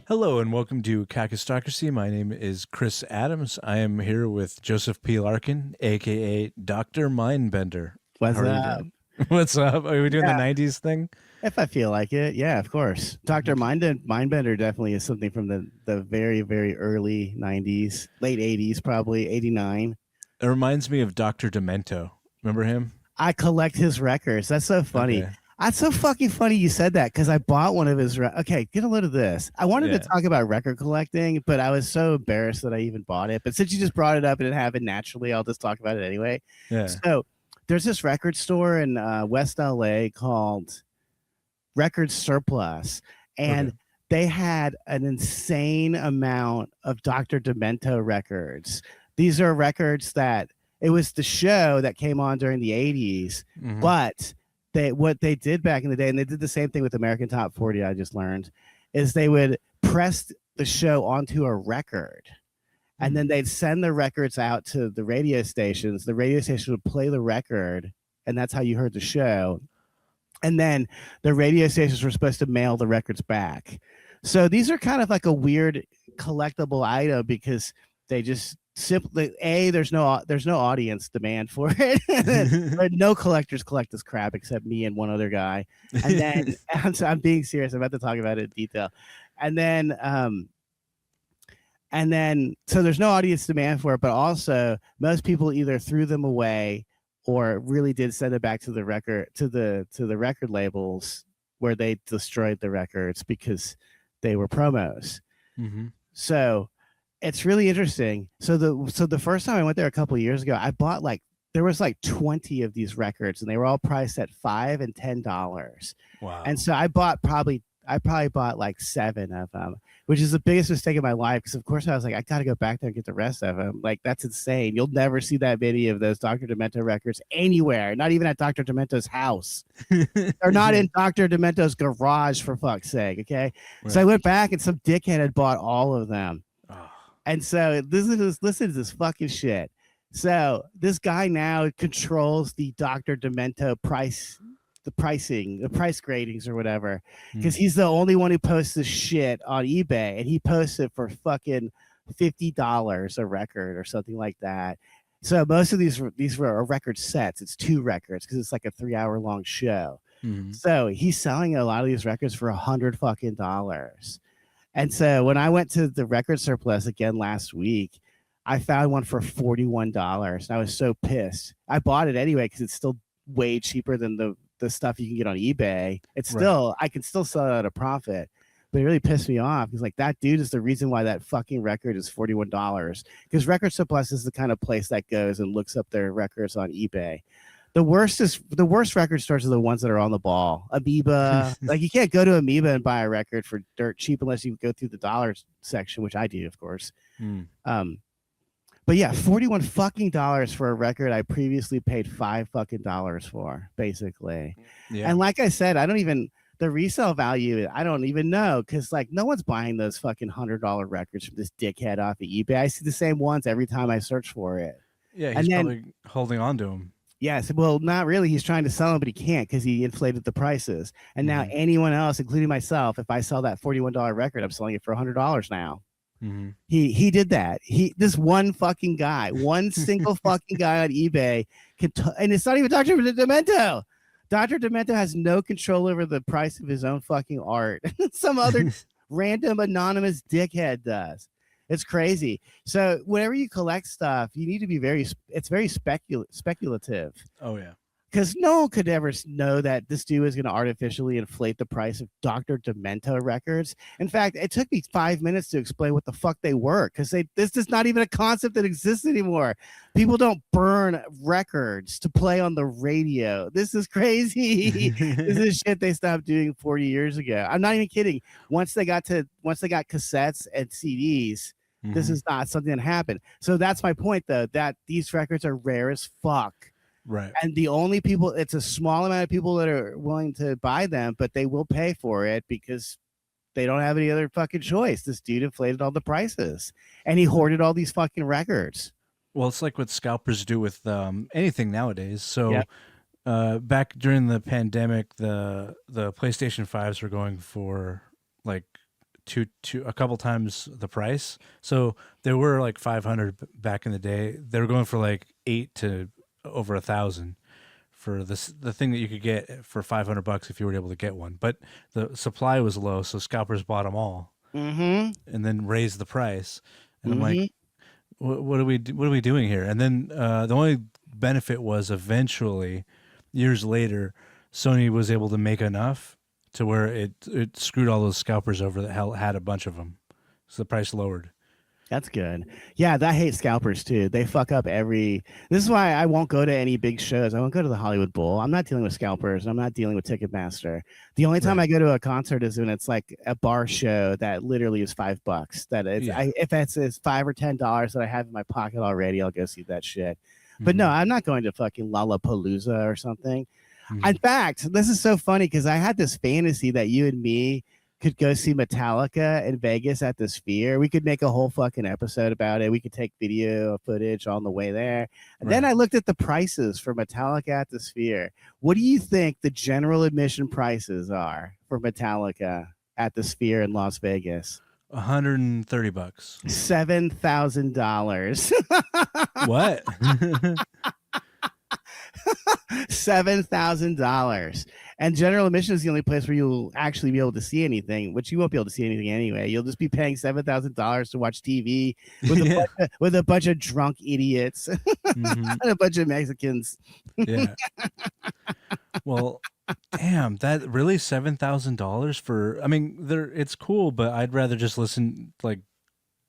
Hello and welcome to Kakistocracy. My name is Chris Adams. I am here with Joseph P. Larkin, aka Dr. Mindbender. What's How are you up? doing? What's up? Are we doing the Yeah, 90s thing? if I feel like it, yeah, of course. Dr. Mindbender definitely is something from the very, very early 90s, late 80s, probably 89. It reminds me of Dr. Demento. Remember him? I collect his records. That's so funny. Okay. That's so fucking funny you said that because I bought one of his. Okay, get a load of this. I wanted to Yeah. talk about record collecting, but I was so embarrassed that I even bought it. But since you just brought it up and it happened naturally, I'll just talk about it anyway. Yeah. So there's this record store in West LA called Record Surplus, and Okay. they had an insane amount of Dr. Demento records. These are records that it was the show that came on during the 80s, Mhm. but what they did back in the day, and they did the same thing with American Top 40, I just learned, is they would press the show onto a record. And then they'd send the records out to the radio stations. The radio station would play the record, and that's how you heard the show. And then the radio stations were supposed to mail the records back. So these are kind of like a weird collectible item because they just simply there's no audience demand for it. No collectors collect this crap except me and one other guy. And then I'm being serious. I'm about to talk about it in detail. And then so there's no audience demand for it, but also most people either threw them away or really did send it back to the record labels where they destroyed the records because they were promos. Mm-hmm. So it's really interesting. So the first time I went there a couple of years ago, I bought there was 20 of these records, and they were all priced at $5 and $10. Wow. And so I probably bought 7 of them, which is the biggest mistake of my life. Because of course I was like, I got to go back there and get the rest of them. That's insane. You'll never see that many of those Dr. Demento records anywhere. Not even at Dr. Demento's house. They're not in Dr. Demento's garage, for fuck's sake. Okay. Right. So I went back and some dickhead had bought all of them. Oh. And so listen to this fucking shit. So this guy now controls the Dr. Demento price gradings or whatever, because he's the only one who posts this shit on eBay, and he posts it for fucking $50 a record or something like that. So most of these were record sets. It's 2 records because it's like a 3-hour long show. Mm-hmm. So he's selling a lot of these records for $100 fucking dollars. And so when I went to the Record Surplus again last week, I found one for $41, and I was so pissed. I bought it anyway because it's still way cheaper than the stuff you can get on eBay. It's still, I can still sell it at a profit, but it really pissed me off. He's like, that dude is the reason why that fucking record is $41, because Record Surplus is the kind of place that goes and looks up their records on eBay. The worst record stores are the ones that are on the ball. Amoeba, you can't go to Amoeba and buy a record for dirt cheap unless you go through the dollars section, which I do, of course. But yeah, $41 fucking dollars for a record I previously paid $5 fucking dollars for, basically. Yeah. And like I said, the resale value, I don't even know, because no one's buying those fucking $100 records from this dickhead off of eBay. I see the same ones every time I search for it. Yeah, he's probably holding on to them. Yes, well, not really. He's trying to sell them, but he can't because he inflated the prices. And now anyone else, including myself, if I sell that $41 record, I'm selling it for $100 now. Mm-hmm. He did that. This one fucking guy, one single fucking guy on eBay and it's not even Dr. Demento. Dr. Demento has no control over the price of his own fucking art. Some other random anonymous dickhead does. It's crazy. So whenever you collect stuff, you need to be it's very speculative. Oh yeah. Because no one could ever know that this dude is going to artificially inflate the price of Dr. Demento records. In fact, it took me 5 minutes to explain what the fuck they were, because this is not even a concept that exists anymore. People don't burn records to play on the radio. This is crazy. This is shit they stopped doing 40 years ago. I'm not even kidding. Once they got cassettes and CDs, this is not something that happened. So that's my point, though, that these records are rare as fuck. Right. And the only people, it's a small amount of people that are willing to buy them, but they will pay for it because they don't have any other fucking choice. This dude inflated all the prices and he hoarded all these fucking records. Well, it's like what scalpers do with anything nowadays. So back during the pandemic, the PlayStation 5s were going for a couple times the price. So they were like 500 back in the day. They were going for like 8 to over 1,000 for the thing that you could get for $500 if you were able to get one. But the supply was low, so scalpers bought them all and then raised the price. And I'm like, what are we doing here? And then the only benefit was eventually, years later, Sony was able to make enough to where it screwed all those scalpers over that had a bunch of them, so the price lowered. That's good. Yeah, I hate scalpers too. They fuck up every. This is why I won't go to any big shows. I won't go to the Hollywood Bowl. I'm not dealing with scalpers. I'm not dealing with Ticketmaster. The only time I go to a concert is when it's like a bar show that literally is $5. That it's, if it's $5 or $10 that I have in my pocket already, I'll go see that shit. But no, I'm not going to fucking Lollapalooza or something. In fact, this is so funny because I had this fantasy that you and me could go see Metallica in Vegas at the Sphere. We could make a whole fucking episode about it. We could take video footage on the way there. And then I looked at the prices for Metallica at the Sphere. What do you think the general admission prices are for Metallica at the Sphere in Las Vegas? $130. $7,000. What? $7,000. And general admission is the only place where you'll actually be able to see anything, which you won't be able to see anything anyway. You'll just be paying $7,000 to watch TV with a bunch of drunk idiots and a bunch of Mexicans. Yeah. Well, damn, that really $7,000 for? I mean, it's cool, but I'd rather just listen, like,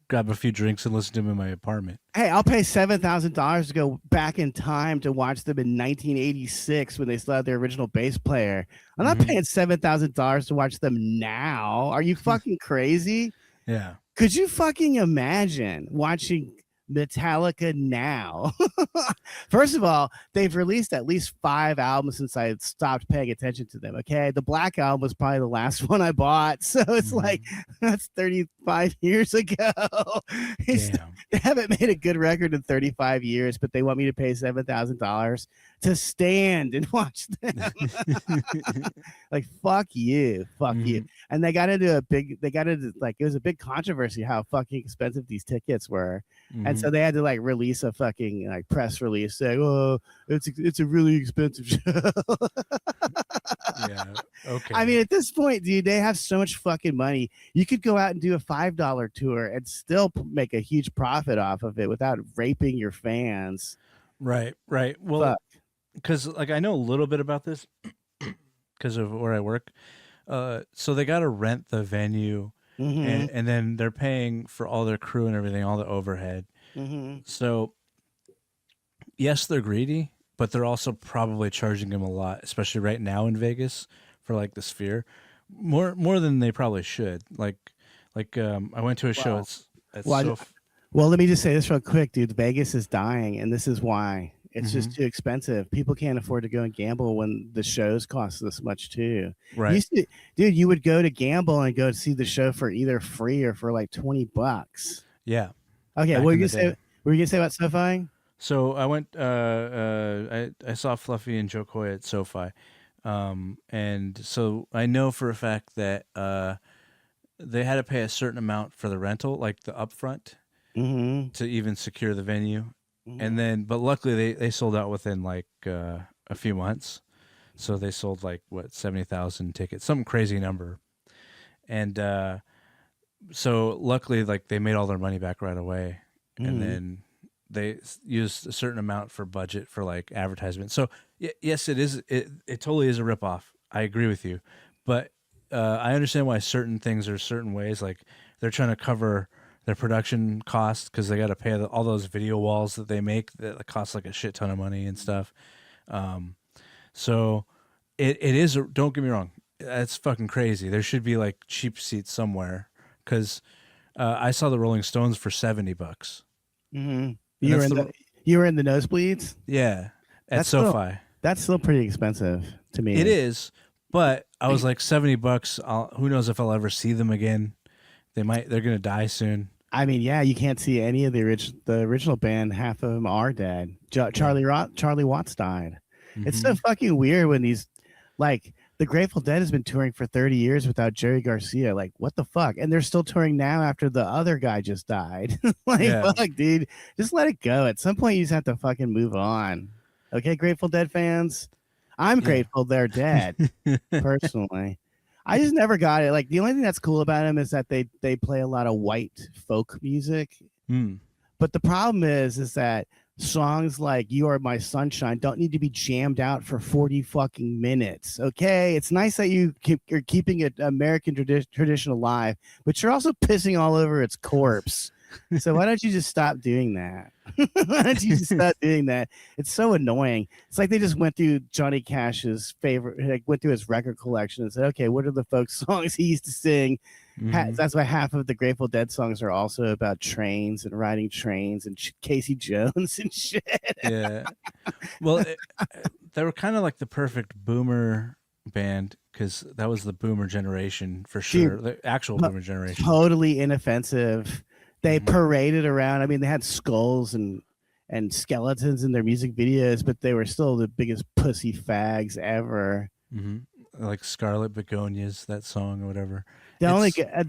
grab a few drinks and listen to them in my apartment. Hey, I'll pay $7,000 to go back in time to watch them in 1986 when they still had their original bass player. I'm not paying $7,000 to watch them now. Are you fucking crazy? Yeah. Could you fucking imagine watching Metallica now? First of all, they've released at least 5 albums since I stopped paying attention to them. Okay, the Black Album was probably the last one I bought, so it's like that's 35 years ago. They haven't made a good record in 35 years, but they want me to pay $7,000 to stand and watch them. Like, fuck you. And they got into it was a big controversy how fucking expensive these tickets were. And so they had to like release a fucking like press release saying, "Oh, it's a really expensive show." Yeah. Okay. I mean, at this point, dude, they have so much fucking money. You could go out and do a $5 tour and still make a huge profit off of it without raping your fans. Right. Well, because like I know a little bit about this because of where I work. So they got to rent the venue. And then they're paying for all their crew and everything, all the overhead. So, yes, they're greedy, but they're also probably charging them a lot, especially right now in Vegas for like the Sphere, more than they probably should. Like I went to a show. Well, let me just say this real quick, dude. Vegas is dying, and this is why. It's just too expensive. People can't afford to go and gamble when the shows cost this much too. Right. Dude, you would go to gamble and go see the show for either free or for like $20. Yeah. Okay. What were you gonna say about SoFi? So I went. I saw Fluffy and Joe Coy at SoFi, and so I know for a fact that they had to pay a certain amount for the rental, like the upfront, to even secure the venue. And then, but luckily they sold out within like a few months. So they sold like 70,000 tickets, some crazy number. And so luckily, like they made all their money back right away. And then they used a certain amount for budget for like advertisement. So yes, it totally is a ripoff. I agree with you, but I understand why certain things are certain ways. Like they're trying to cover their production costs because they got to pay all those video walls that they make that cost like a shit ton of money and stuff. So it is. Don't get me wrong, that's fucking crazy. There should be like cheap seats somewhere because I saw the Rolling Stones for $70. You were in the nosebleeds. Yeah, at SoFi. That's still pretty expensive to me. It is, but I was like $70. Who knows if I'll ever see them again? They're gonna die soon. I mean, yeah, you can't see any of the original band. Half of them are dead. Charlie Watts died. It's so fucking weird when these, like, the Grateful Dead has been touring for 30 years without Jerry Garcia. Like, what the fuck? And they're still touring now after the other guy just died. Like, Yeah. fuck, dude. Just let it go. At some point, you just have to fucking move on. Okay, Grateful Dead fans? I'm Yeah. grateful they're dead, personally. I just never got it. Like, the only thing that's cool about them is that they play a lot of white folk music. Hmm. But the problem is that songs like "You Are My Sunshine" don't need to be jammed out for 40 fucking minutes. Okay, it's nice that you're keeping it American tradition alive, but you're also pissing all over its corpse. So why don't you just stop doing that? Why don't you just stop doing that? It's so annoying. It's like they just went through Johnny Cash's favorite, like went through his record collection and said, okay, what are the folk songs he used to sing? That's why half of the Grateful Dead songs are also about trains and riding trains and Casey Jones and shit. Yeah. Well, they were kind of like the perfect boomer band because that was the boomer generation for sure. Dude, The actual boomer generation. Totally inoffensive. They paraded around. I mean, they had skulls and skeletons in their music videos, but they were still the biggest pussy fags ever. Like Scarlet Begonias, that song or whatever. The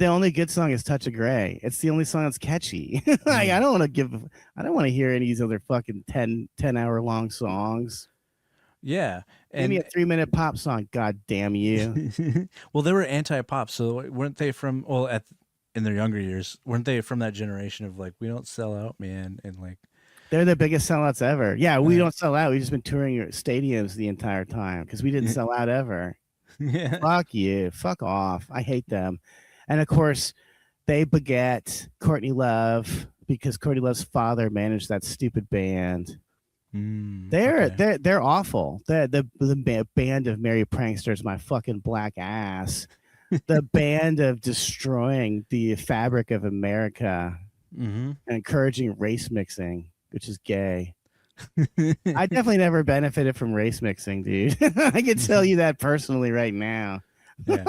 only good song is "Touch of Grey." It's the only song that's catchy. Like, I don't want to hear any of these other fucking 10-hour long songs. Yeah, Give me a 3-minute pop song. God damn you. Well, they were anti-pop, so weren't they from? Well, in their younger years, weren't they from that generation of like, we don't sell out, man, and like they're the biggest sellouts ever. Yeah, we don't sell out. We've just been touring stadiums the entire time because we didn't sell out ever. Yeah. Fuck you. Fuck off. I hate them. And of course, they beget Courtney Love because Courtney Love's father managed that stupid band. They're awful. The band of merry pranksters, my fucking black ass. The band of destroying the fabric of America and encouraging race mixing, which is gay. I definitely never benefited from race mixing, dude. I can tell you that personally right now. Yeah.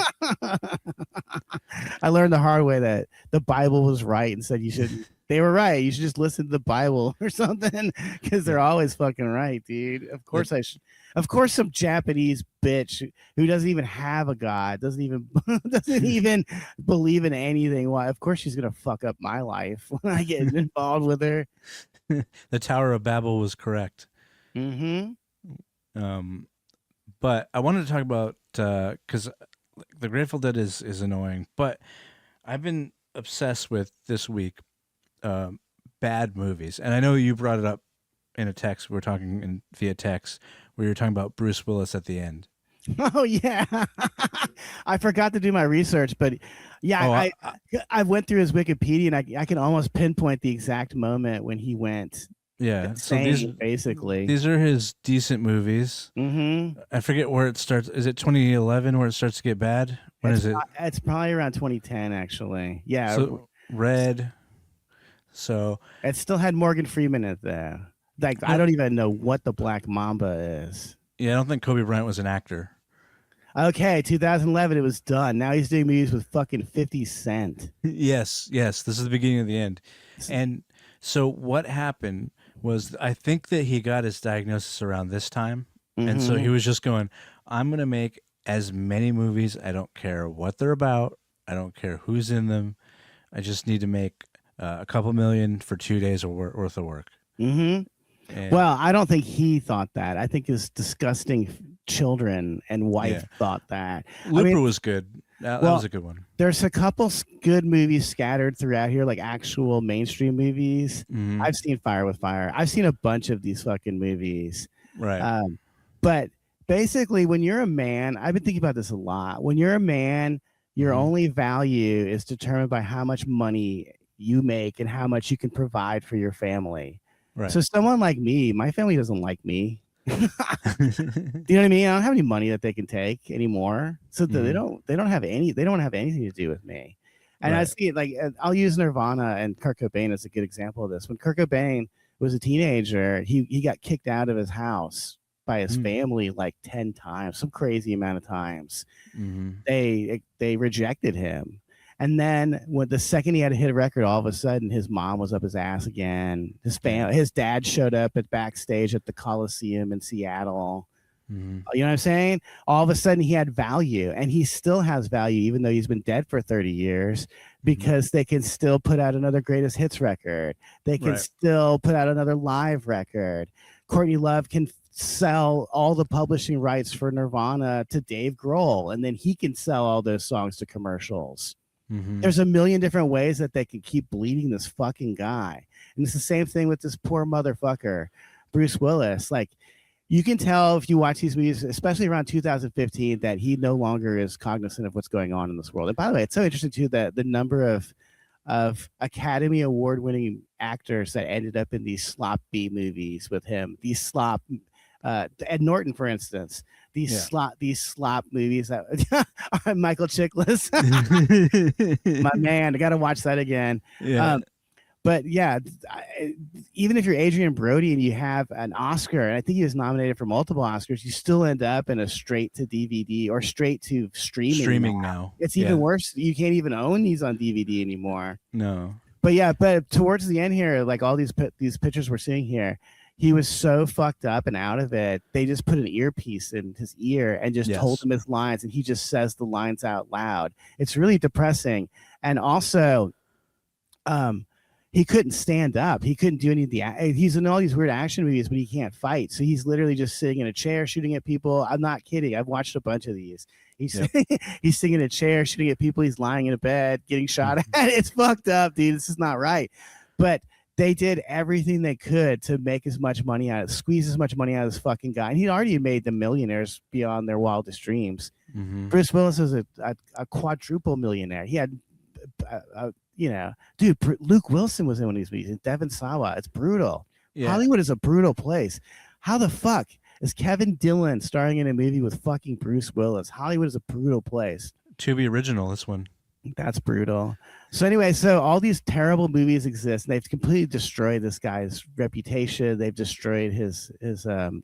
I learned the hard way that the Bible was right and said you shouldn't. They were right. You should just listen to the Bible or something because they're always fucking right, dude. Of course I should. Of course, some Japanese bitch who doesn't even have a god, doesn't even believe in anything. Why? Of course, she's gonna fuck up my life when I get involved with her. The Tower of Babel was correct. But I wanted to talk about because the Grateful Dead is annoying, but I've been obsessed with this week bad movies, and I know you brought it up in a text. We were talking via text where you were talking about Bruce Willis at the end. Oh yeah, I forgot to do my research, but yeah, I went through his Wikipedia and I can almost pinpoint the exact moment when he went. Yeah, insane, so basically these are his decent movies. I forget where it starts. Is it 2011 where it starts to get bad? When is it? It's probably around 2010, actually. Yeah, so Red. So it still had Morgan Freeman in there. Like, I don't even know what the Black Mamba is. Yeah, I don't think Kobe Bryant was an actor. Okay, 2011, it was done. Now he's doing movies with fucking 50 Cent. Yes. This is the beginning of the end. And so what happened was, I think that he got his diagnosis around this time. And so he was just going, I'm going to make as many movies. I don't care what they're about. I don't care who's in them. I just need to make a couple million for 2 days worth of work. Well, I don't think he thought that. I think his disgusting children and wife thought that. Looper was good. That was a good one. There's a couple good movies scattered throughout here, like actual mainstream movies. I've seen Fire with Fire. I've seen a bunch of these fucking movies. Right. But basically, when you're a man, I've been thinking about this a lot. When you're a man, your only value is determined by how much money you make and how much you can provide for your family. Right. So someone like me, my family doesn't like me. Do you know what I mean? I don't have any money that they can take anymore. So they don't have anything to do with me. And I see it, like, I'll use Nirvana and Kurt Cobain as a good example of this. When Kurt Cobain was a teenager, he got kicked out of his house by his family like 10 times, some crazy amount of times. They rejected him. And then when the second he had to hit a record, all of a sudden his mom was up his ass again. His dad showed up at backstage at the Coliseum in Seattle. Mm-hmm. You know what I'm saying? All of a sudden he had value, and he still has value even though he's been dead for 30 years, because they can still put out another greatest hits record. They can Right. still put out another live record. Courtney Love can sell all the publishing rights for Nirvana to Dave Grohl, and then he can sell all those songs to commercials. Mm-hmm. There's a million different ways that they can keep bleeding this fucking guy. And it's the same thing with this poor motherfucker, Bruce Willis. Like, you can tell if you watch these movies, especially around 2015, that he no longer is cognizant of what's going on in this world. And by the way, it's so interesting too that the number of Academy Award winning actors that ended up in these slop B movies with him, these slop Ed Norton, for instance, these slop movies that Michael Chiklis, my man, I got to watch that again. Yeah. But yeah, even if you're Adrian Brody and you have an Oscar, and I think he was nominated for multiple Oscars, you still end up in a straight to DVD or straight to streaming now. It's even worse. You can't even own these on DVD anymore. No. But yeah, but towards the end here, like all these pictures we're seeing here, he was so fucked up and out of it. They just put an earpiece in his ear and just told him his lines, and he just says the lines out loud. It's really depressing. And also, he couldn't stand up. He couldn't do any of the. He's in all these weird action movies, but he can't fight. So he's literally just sitting in a chair, shooting at people. I'm not kidding. I've watched a bunch of these. He's he's sitting in a chair, shooting at people. He's lying in a bed, getting shot at. It's fucked up, dude. This is not right. But they did everything they could to make as much money out of, squeeze as much money out of this fucking guy. And he'd already made them millionaires beyond their wildest dreams. Mm-hmm. Bruce Willis was a quadruple millionaire. He had, dude, Luke Wilson was in one of these movies. Devon Sawa. It's brutal. Yeah. Hollywood is a brutal place. How the fuck is Kevin Dillon starring in a movie with fucking Bruce Willis? Hollywood is a brutal place. To be original, this one. That's brutal. So anyway, so all these terrible movies exist, and they've completely destroyed this guy's reputation. They've destroyed his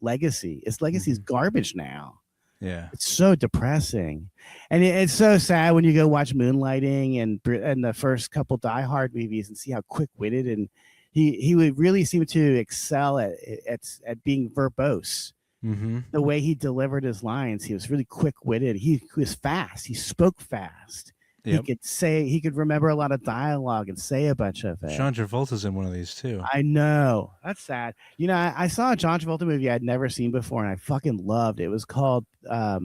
legacy. His legacy is garbage now. Yeah, it's so depressing, and it's so sad when you go watch Moonlighting and the first couple Die Hard movies and see how quick-witted, and he would really seem to excel at being verbose. Mm-hmm. The way he delivered his lines, he was really quick-witted. He was fast. He spoke fast. Yep. He could remember a lot of dialogue and say a bunch of it. John Travolta's in one of these too. I know. That's sad. You know, I saw a John Travolta movie I'd never seen before, and I fucking loved it. It was called I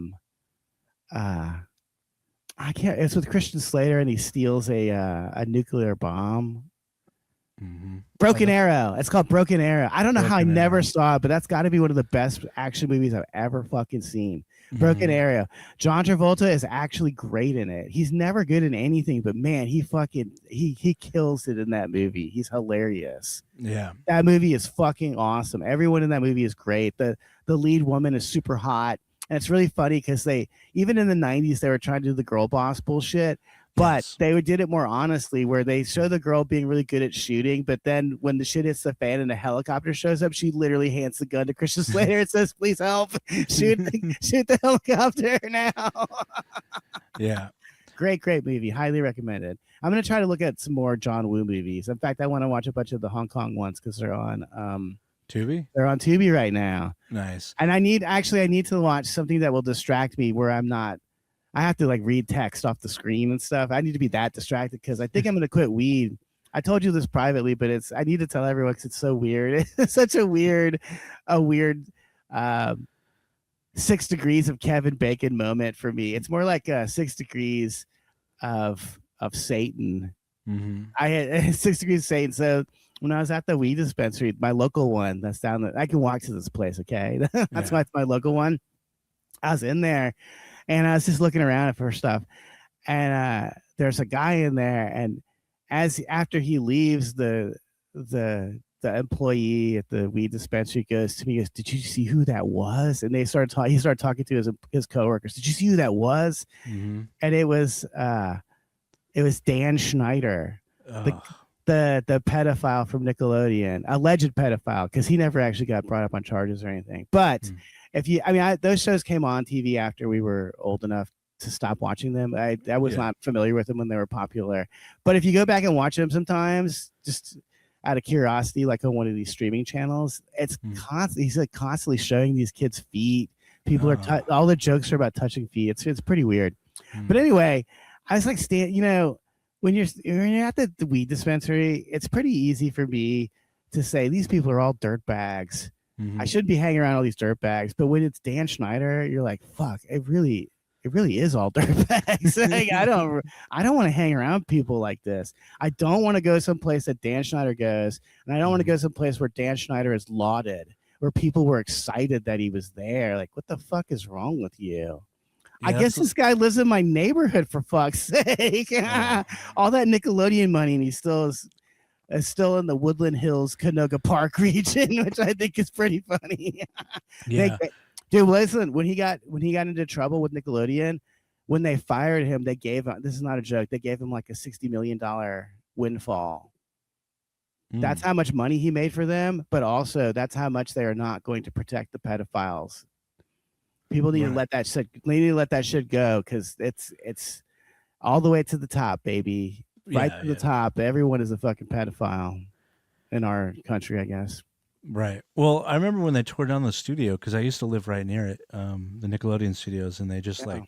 can't. It's with Christian Slater, and he steals a nuclear bomb. Mm-hmm. Broken Arrow. It's called Broken Arrow. I don't know how I never saw it, but that's got to be one of the best action movies I've ever fucking seen. Broken Arrow. John Travolta is actually great in it. He's never good in anything, but man, he kills it in that movie. He's hilarious. Yeah. That movie is fucking awesome. Everyone in that movie is great. The lead woman is super hot. And it's really funny because even in the 90s, they were trying to do the girl boss bullshit. But they did it more honestly, where they show the girl being really good at shooting, but then when the shit hits the fan and a helicopter shows up, she literally hands the gun to Christian Slater and says, "Please help! shoot the helicopter now!" Yeah, great movie, highly recommended. I'm gonna try to look at some more John Woo movies. In fact, I want to watch a bunch of the Hong Kong ones because they're on Tubi. They're on Tubi right now. Nice. And I need to watch something that will distract me where I'm not. I have to like read text off the screen and stuff. I need to be that distracted because I think I'm going to quit weed. I told you this privately, but I need to tell everyone because it's so weird. It's such a weird 6 degrees of Kevin Bacon moment for me. It's more like 6 degrees of Satan. Mm-hmm. I had 6 degrees of Satan. So when I was at the weed dispensary, my local one that's down there, I can walk to this place. Okay. That's my local one. I was in there. And I was just looking around for stuff, and there's a guy in there. And after he leaves, the employee at the weed dispensary goes to me, goes, "Did you see who that was?" And he started talking to his coworkers. "Did you see who that was?" Mm-hmm. And it was Dan Schneider, the pedophile from Nickelodeon, alleged pedophile, because he never actually got brought up on charges or anything, but. Those shows came on TV after we were old enough to stop watching them. I was not familiar with them when they were popular. But if you go back and watch them sometimes, just out of curiosity, like on one of these streaming channels, it's constantly, he's like constantly showing these kids' feet, People are all the jokes are about touching feet. It's pretty weird. But anyway, I was like, when you're at the weed dispensary, it's pretty easy for me to say these people are all dirt bags. I shouldn't be hanging around all these dirt bags. But when it's Dan Schneider, you're like, fuck, it really is all dirt bags. Like, I don't want to hang around people like this. I don't want to go someplace that Dan Schneider goes, and I don't want to go someplace where Dan Schneider is lauded, where people were excited that he was there. Like, what the fuck is wrong with you? Yeah, I guess this guy lives in my neighborhood, for fuck's sake. Yeah. All that Nickelodeon money, and he still is still in the Woodland Hills, Canoga Park region, which I think is pretty funny. Yeah. Dude, listen, when he got into trouble with Nickelodeon, when they fired him, they gave him, this is not a joke, they gave him like a $60 million windfall. That's how much money he made for them, but also that's how much they are not going to protect the pedophiles. People need to let that shit go, because it's all the way to the top, baby. Right to the top. Everyone is a fucking pedophile in our country, I guess. Right. Well, I remember when they tore down the studio, because I used to live right near it, the Nickelodeon studios, and they just like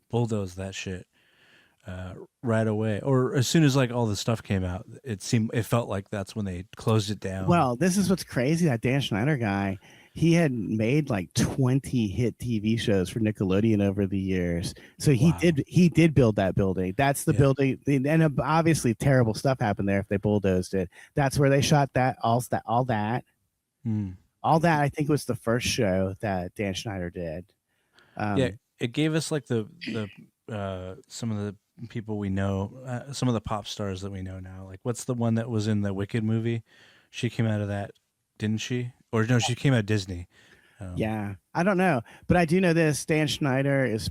bulldozed that shit right away. Or as soon as like all the stuff came out, it felt like that's when they closed it down. Well, this is what's crazy. That Dan Schneider guy, he had made like 20 hit TV shows for Nickelodeon over the years. So he did build that building. That's the building, and obviously terrible stuff happened there if they bulldozed it. That's where they shot that all that. All that, I think, was the first show that Dan Schneider did. It gave us like the some of the people we know, some of the pop stars that we know now. Like, what's the one that was in the Wicked movie? She came out of that, didn't she? Or no, she came out of Disney. Yeah, I don't know, but I do know this: Dan Schneider is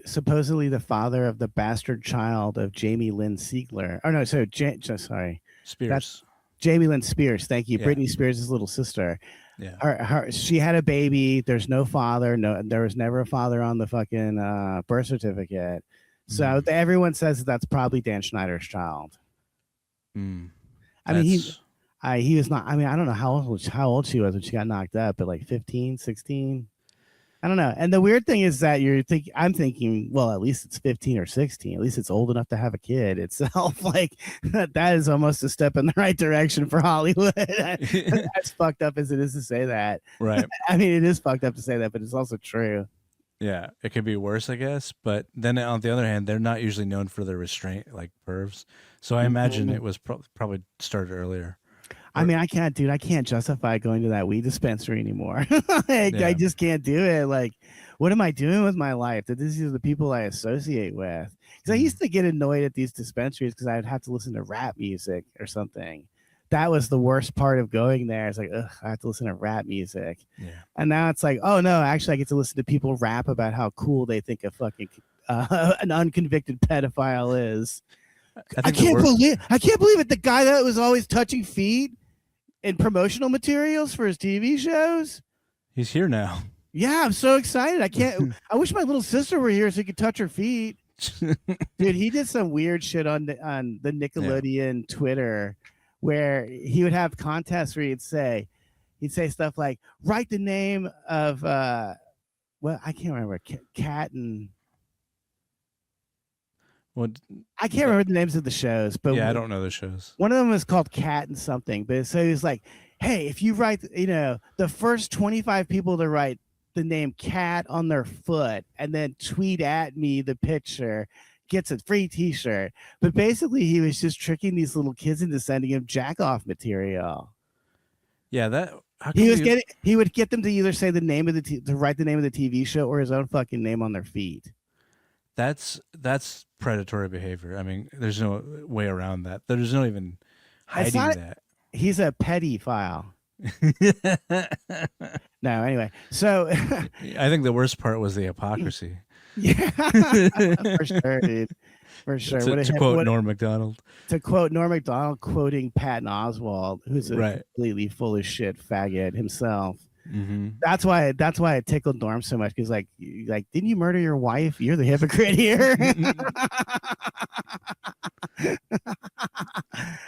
supposedly the father of the bastard child of Jamie Lynn Sigler. Oh no, sorry, Spears. That's Jamie Lynn Spears. Thank you, Britney Spears' little sister. Yeah, she had a baby. There's no father. No, there was never a father on the fucking birth certificate. So everyone says that's probably Dan Schneider's child. I mean, he was not. I mean, I don't know how old she was when she got knocked up, but like 15, 16. I don't know. And the weird thing is that I'm thinking, well, at least it's 15 or 16. At least it's old enough to have a kid itself. Like, that is almost a step in the right direction for Hollywood. As fucked up as it is to say that. Right. I mean, it is fucked up to say that, but it's also true. Yeah, it could be worse, I guess. But then on the other hand, they're not usually known for their restraint, like pervs. So I imagine it was probably started earlier. I mean, I can't justify going to that weed dispensary anymore. I just can't do it. Like, what am I doing with my life? That these are the people I associate with. Because I used to get annoyed at these dispensaries because I'd have to listen to rap music or something. That was the worst part of going there. It's like, ugh, I have to listen to rap music. Yeah. And now it's like, oh no, actually I get to listen to people rap about how cool they think a fucking an unconvicted pedophile is. I can't believe it. The guy that was always touching feet in promotional materials for his TV shows. He's here now. Yeah, I'm so excited. I wish my little sister were here so he could touch her feet. Dude, he did some weird shit on the Nickelodeon Twitter, where he would have contests where he'd say stuff like, write the name of I can't remember, Cat and what, I can't remember the names of the shows, but I don't know the shows. One of them was called Cat and something, but so he was like, hey, if you write, the first 25 people to write the name Cat on their foot and then tweet at me the picture gets a free t-shirt. But basically he was just tricking these little kids into sending him jack off material. Yeah, he would get them to either say the name of to write the name of the TV show or his own fucking name on their feet. That's predatory behavior. I mean, there's no way around that. There's no even hiding that. He's a pedophile. No, anyway. So I think the worst part was the hypocrisy. Yeah, for sure, dude. For sure. To quote Norm Macdonald. To quote Norm Macdonald quoting Patton Oswalt, who's a completely full of shit faggot himself. Mm-hmm. That's why it tickled Norm so much, because like didn't you murder your wife? You're the hypocrite here.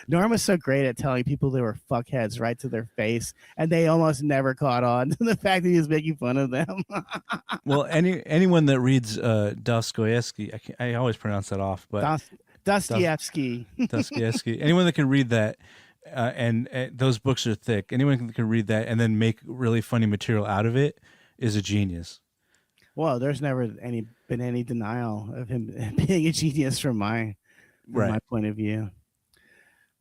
Norm was so great at telling people they were fuckheads right to their face, and they almost never caught on to the fact that he was making fun of them. Well, anyone that reads Dostoevsky, I always pronounce that off, but Dostoevsky. Dostoevsky. Anyone that can read that, and those books are thick. Anyone that can read that and then make really funny material out of it is a genius. Well, there's never been any denial of him being a genius from my point of view.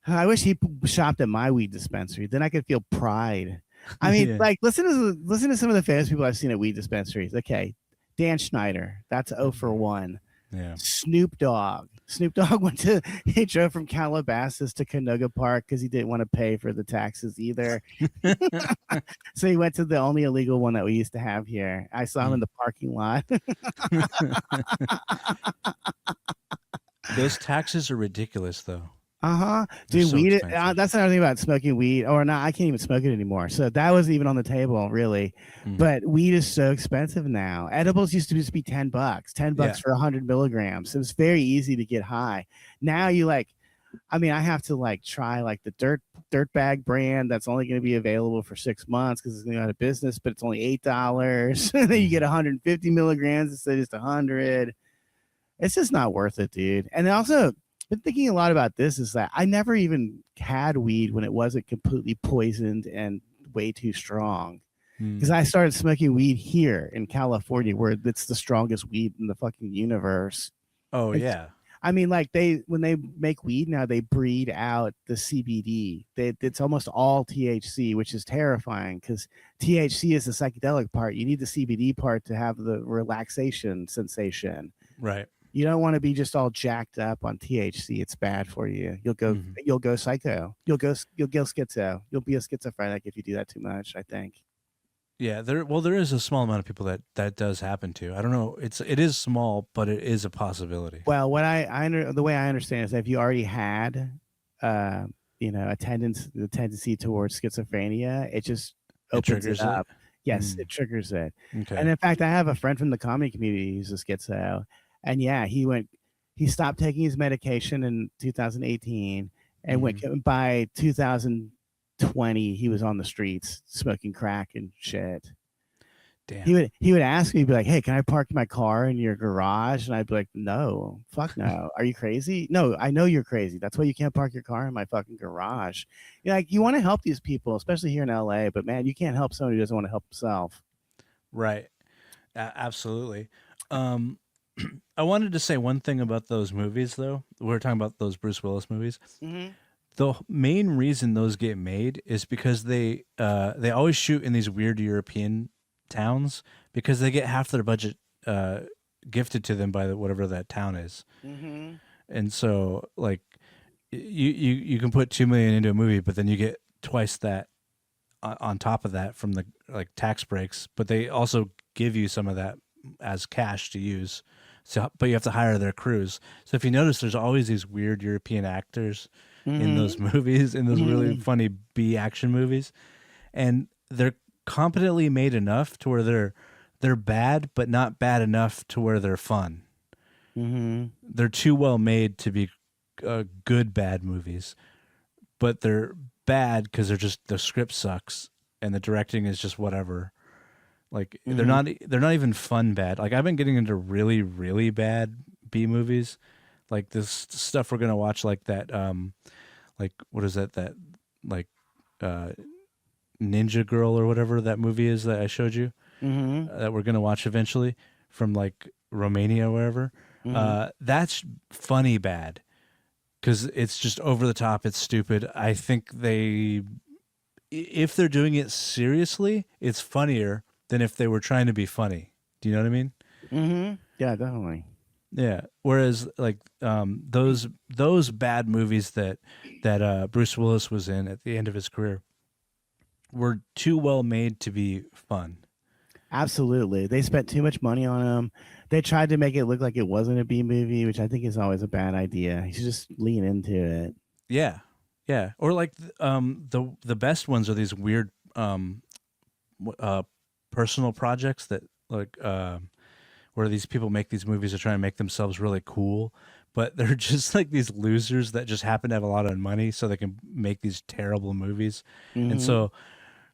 I wish he shopped at my weed dispensary. Then I could feel pride. I mean, Yeah. like listen to some of the famous people I've seen at weed dispensaries. Okay, Dan Schneider, that's 0 for 1. Yeah. Snoop Dogg. Snoop Dogg he drove from Calabasas to Canoga Park because he didn't want to pay for the taxes either. So he went to the only illegal one that we used to have here. I saw him in the parking lot. Those taxes are ridiculous, though. Dude, so weed. expensive. That's another thing about smoking weed, or not. I can't even smoke it anymore. So that wasn't even on the table, really. But weed is so expensive now. Edibles used to just be $10, $10 for 100 milligrams. It was very easy to get high. Now you I have to try the dirt bag brand that's only going to be available for 6 months because it's going to go out of business, but it's only $8. And then you get 150 milligrams instead of just 100. It's just not worth it, dude. And also, been thinking a lot about this is that I never even had weed when it wasn't completely poisoned and way too strong. Because I started smoking weed here in California, where it's the strongest weed in the fucking universe. Oh, yeah. I mean, when they make weed now, they breed out the CBD. It's almost all THC, which is terrifying because THC is the psychedelic part. You need the CBD part to have the relaxation sensation. Right. You don't want to be just all jacked up on THC. It's bad for you. You'll go psycho. You'll go schizo. You'll be a schizophrenic if you do that too much, I think. Yeah, there is a small amount of people that does happen to. I don't know. It is small, but it is a possibility. Well, what the way I understand is that if you already had a tendency towards schizophrenia, it just opens it up. Yes, it triggers it. Okay. And in fact, I have a friend from the comedy community who's a schizo. And yeah, he stopped taking his medication in 2018 and by 2020, he was on the streets smoking crack and shit. Damn. He would ask me, he'd be like, "Hey, can I park my car in your garage?" And I'd be like, "No, fuck no. Are you crazy? No, I know you're crazy. That's why you can't park your car in my fucking garage." You want to help these people, especially here in LA, but man, you can't help someone who doesn't want to help himself. Right. Absolutely. I wanted to say one thing about those movies, though. We're talking about those Bruce Willis movies. The main reason those get made is because they always shoot in these weird European towns because they get half their budget gifted to them by whatever that town is. And so, you can put $2 million into a movie, but then you get twice that on top of that from the tax breaks. But they also give you some of that as cash to use. So, but you have to hire their crews. So if you notice, there's always these weird European actors in those movies, in those really funny B action movies, and they're competently made enough to where they're bad, but not bad enough to where they're fun. They're too well made to be good bad movies, but they're bad because the script sucks and the directing is just whatever. They're not even fun bad. I've been getting into really, really bad B movies, like this stuff we're gonna watch, like that, what is that Ninja Girl or whatever that movie is that I showed you, that we're gonna watch eventually from Romania or wherever. That's funny bad because it's just over the top. It's stupid. I think if they're doing it seriously, it's funnier than if they were trying to be funny. Do you know what I mean? Yeah, definitely. Yeah. Whereas those bad movies that Bruce Willis was in at the end of his career were too well made to be fun. Absolutely. They spent too much money on them. They tried to make it look like it wasn't a B movie, which I think is always a bad idea. You should just lean into it. Yeah. Yeah. Or the best ones are these weird personal projects that where these people make these movies to try and make themselves really cool, but they're just like these losers that just happen to have a lot of money so they can make these terrible movies. And Mm-hmm. so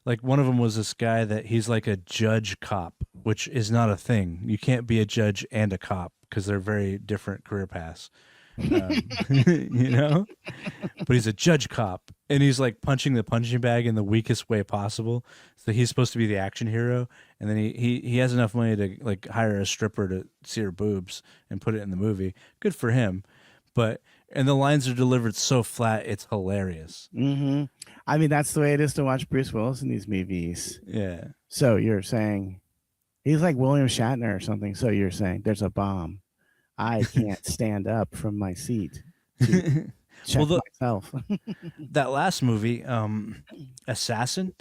like one of them was this guy that he's like a judge cop, which is not a thing. You can't be a judge and a cop because they're very different career paths. You know, but he's a judge cop and he's like punching the punching bag in the weakest way possible. So he's supposed to be the action hero, and then he has enough money to like hire a stripper to see her boobs and put it in the movie. Good for him, but and the lines are delivered so flat, it's hilarious. Mm-hmm. I mean, that's the way it is to watch Bruce Willis in these movies. Yeah. So you're saying he's like William Shatner or something. So you're saying there's a bomb. I can't stand up from my seat to check Well, myself. that last movie, Assassin,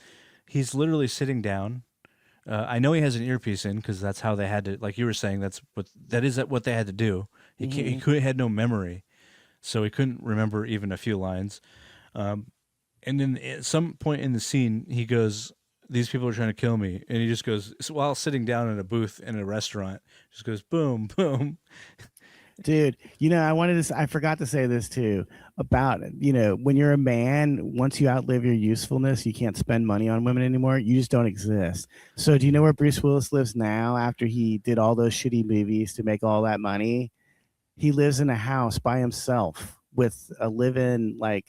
he's literally sitting down. I know he has an earpiece in because that's how they had to. Like you were saying, that is what they had to do. He had no memory, so he couldn't remember even a few lines. And then at some point in the scene, he goes, "These people are trying to kill me," and he just goes while sitting down in a booth in a restaurant. Just goes boom, boom. Dude, I forgot to say this too about, when you're a man, once you outlive your usefulness, you can't spend money on women anymore. You just don't exist. So, do you know where Bruce Willis lives now after he did all those shitty movies to make all that money? He lives in a house by himself with a live-in, like,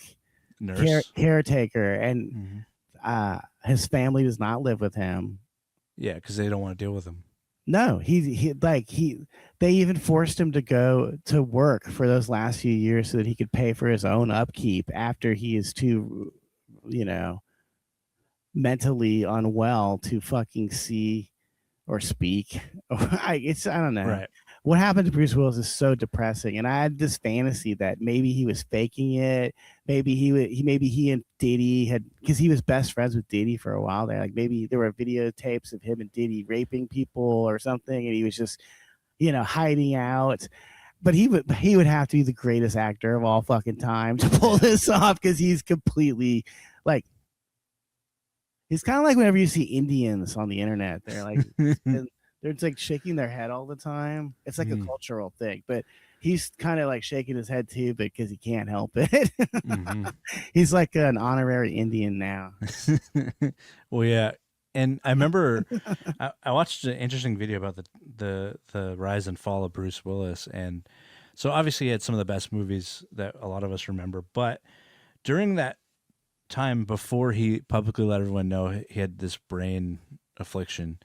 Nurse. caretaker, and Mm-hmm. his family does not live with him. Yeah, because they don't want to deal with him. No, they even forced him to go to work for those last few years so that he could pay for his own upkeep after he is too, you know, mentally unwell to fucking see or speak. I don't know. Right. What happened to Bruce Willis is so depressing, and I had this fantasy that maybe he was faking it. Maybe maybe he and Diddy had, because he was best friends with Diddy for a while there. Like maybe there were videotapes of him and Diddy raping people or something, and he was just, hiding out. But he would have to be the greatest actor of all fucking time to pull this off, because he's completely like, he's kind of like whenever you see Indians on the internet, they're like they're just like shaking their head all the time. It's like a cultural thing, but he's kind of like shaking his head too because he can't help it. Mm-hmm. He's like an honorary Indian now. Well, yeah, and I remember I watched an interesting video about the rise and fall of Bruce Willis, and so obviously he had some of the best movies that a lot of us remember, but during that time before he publicly let everyone know he had this brain affliction,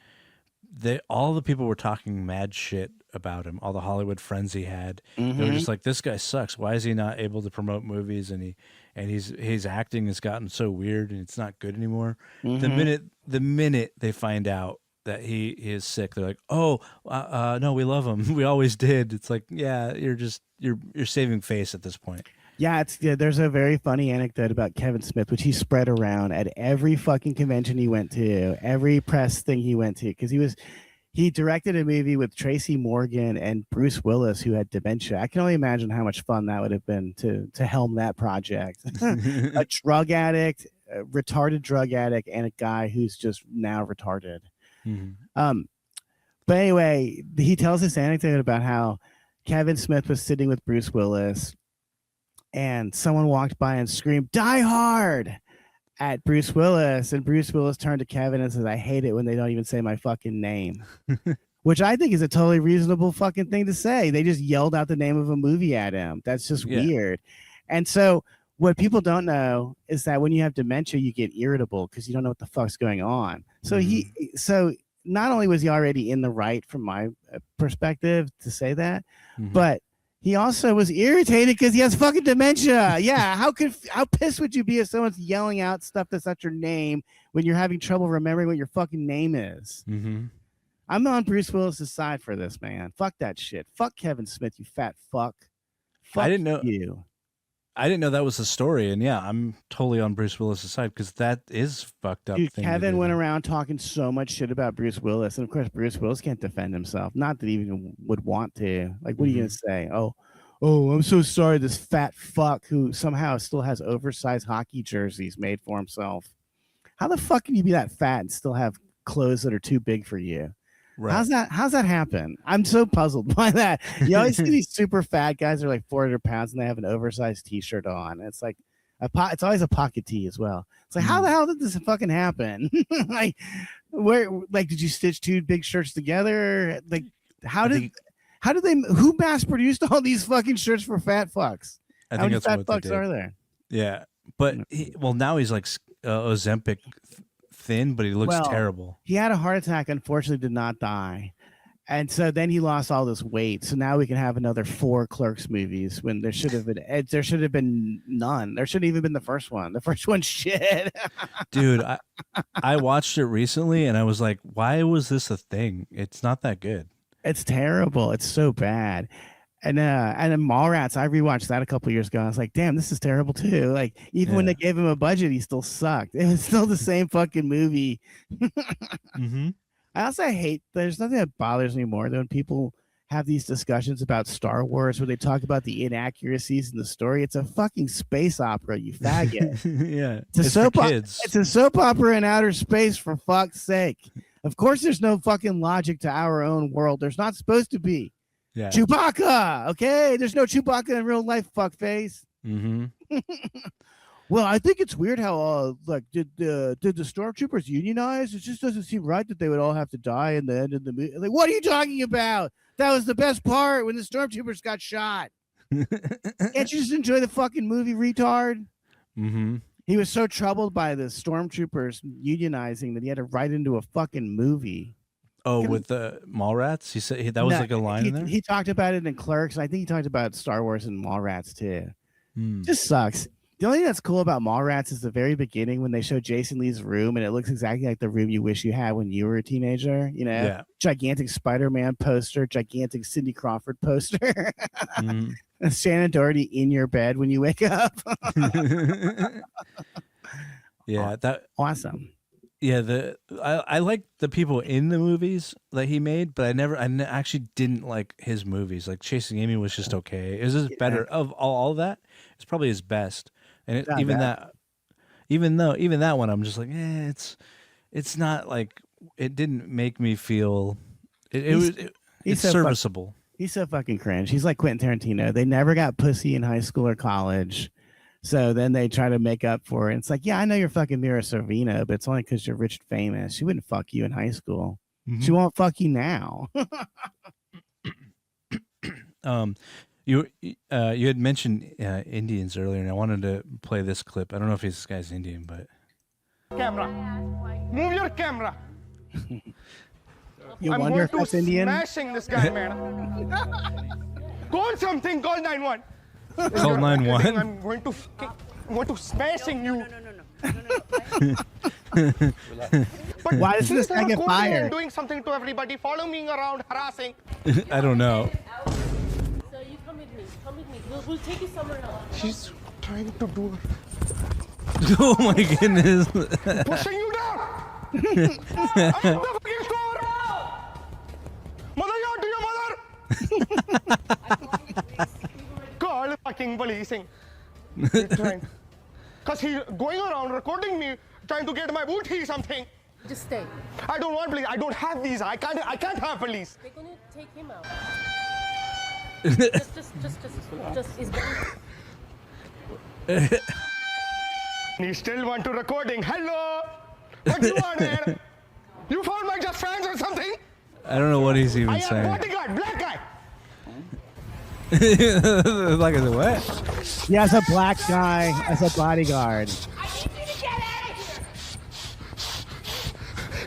all the people were talking mad shit about him. All the Hollywood friends he had, they were just like, "This guy sucks. Why is he not able to promote movies?" And his acting has gotten so weird and it's not good anymore. The minute they find out that he is sick, they're like, "Oh, no, we love him. We always did." It's like, yeah, you're saving face at this point. Yeah, there's a very funny anecdote about Kevin Smith, which he spread around at every fucking convention he went to, every press thing he went to, because he directed a movie with Tracy Morgan and Bruce Willis, who had dementia. I can only imagine how much fun that would have been to helm that project. A drug addict, a retarded drug addict, and a guy who's just now retarded. Mm-hmm. But anyway, he tells this anecdote about how Kevin Smith was sitting with Bruce Willis, and someone walked by and screamed, "Die Hard!" at Bruce Willis. And Bruce Willis turned to Kevin and says, "I hate it when they don't even say my fucking name." Which I think is a totally reasonable fucking thing to say. They just yelled out the name of a movie at him. That's just weird. And so what people don't know is that when you have dementia, you get irritable because you don't know what the fuck's going on. So so not only was he already in the right from my perspective to say that, but he also was irritated because he has fucking dementia. Yeah, how pissed would you be if someone's yelling out stuff that's not your name when you're having trouble remembering what your fucking name is? I'm on Bruce Willis's side for this, man. Fuck that shit. Fuck Kevin Smith, you fat fuck. Fuck I didn't know you. I didn't know that was the story, and yeah, I'm totally on Bruce Willis's side because that is fucked up. Dude, thing Kevin went around talking so much shit about Bruce Willis, and of course, Bruce Willis can't defend himself. Not that he even would want to. Like, what are you gonna say? Oh, I'm so sorry. This fat fuck who somehow still has oversized hockey jerseys made for himself. How the fuck can you be that fat and still have clothes that are too big for you? Right. How's that happen? I'm so puzzled by that. You always see these super fat guys that are like 400 pounds and they have an oversized t-shirt on. It's like it's always a pocket tee as well. It's like, how the hell did this fucking happen? Like, where, like, did you stitch two big shirts together? Like, who mass produced all these fucking shirts for fat fucks? How many fat fucks are there? Yeah. But now he's like Ozempic thin, but he looks terrible. He had a heart attack, unfortunately did not die. And so then he lost all this weight. So now we can have another 4 Clerks movies when there should have been none. There shouldn't even been the first one. The first one's shit. Dude, I watched it recently and I was like, why was this a thing? It's not that good. It's terrible. It's so bad. And then Mallrats, I rewatched that a couple years ago. I was like, damn, this is terrible too. Like, even when they gave him a budget, he still sucked. It was still the same fucking movie. I also hate, there's nothing that bothers me more than when people have these discussions about Star Wars where they talk about the inaccuracies in the story. It's a fucking space opera, you faggot. Yeah. It's a soap opera in outer space, for fuck's sake. Of course there's no fucking logic to our own world. There's not supposed to be. Yeah. Chewbacca, okay? There's no Chewbacca in real life, fuckface. Well, I think it's weird how did the stormtroopers unionize? It just doesn't seem right that they would all have to die in the end of the movie. Like, what are you talking about? That was the best part when the stormtroopers got shot. Can't you just enjoy the fucking movie, retard? He was so troubled by the stormtroopers unionizing that he had to write into a fucking movie. Oh, with the Mallrats? He said that was like a line in there? He talked about it in Clerks. I think he talked about Star Wars and Mallrats too. Just sucks. The only thing that's cool about Mallrats is the very beginning when they show Jason Lee's room and it looks exactly like the room you wish you had when you were a teenager. You know, gigantic Spider-Man poster, gigantic Cindy Crawford poster, Shannon Doherty in your bed when you wake up. Yeah, that awesome. Yeah, I like the people in the movies that he made, but I actually didn't like his movies. Like Chasing Amy was just okay. It was just better of all that. It's probably his best. And even that one, I'm just like, it's not like, it didn't make me feel. It's so serviceable. He's so fucking cringe. He's like Quentin Tarantino. They never got pussy in high school or college. So then they try to make up for it. It's like, yeah, I know you're fucking Mira Sorvino, but it's only because you're rich and famous. She wouldn't fuck you in high school. She won't fuck you now. You had mentioned Indians earlier, and I wanted to play this clip. I don't know if this guy's Indian, but camera, move your camera. You wonder if that's Indian? Smashing this guy, man. Call something. Call 911. Call 911. I'm going to smashing you. But why does this guy get fired? Doing something to everybody, following me around, harassing. I don't know. So you come with me. Come with me. We'll take you somewhere else. She's trying to do. Oh my goodness! Pushing you down. I'm the fucking store. Mother, you to your mother. Call fucking policing. Because he's going around recording me, trying to get my booty something. Just stay. I don't want police. I don't have visa. I can't have police. They're gonna take him out. just is You still want to recording? Hello. What do you want, man? You found my just friends or something? I don't know what he's even saying. Bodyguard, black guy. Like a what? He has a black guy as a bodyguard. I need you to get out of here.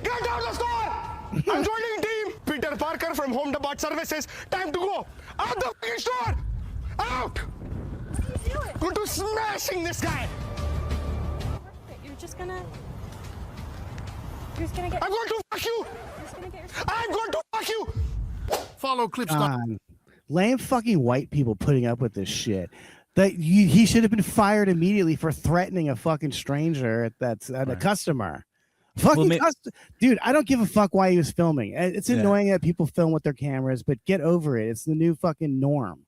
Get out of the store. I'm joining team. Peter Parker from Home Depot Services. Time to go. Out the fucking store. Out. What are you doing? Go to smashing this guy. You're just gonna get. I'm going to fuck you. I'm going to fuck you. Follow Clipstock. Lame fucking white people putting up with this shit. He should have been fired immediately for threatening a fucking stranger that's a customer. Dude, I don't give a fuck why he was filming. It's annoying that people film with their cameras, but get over it. It's the new fucking norm.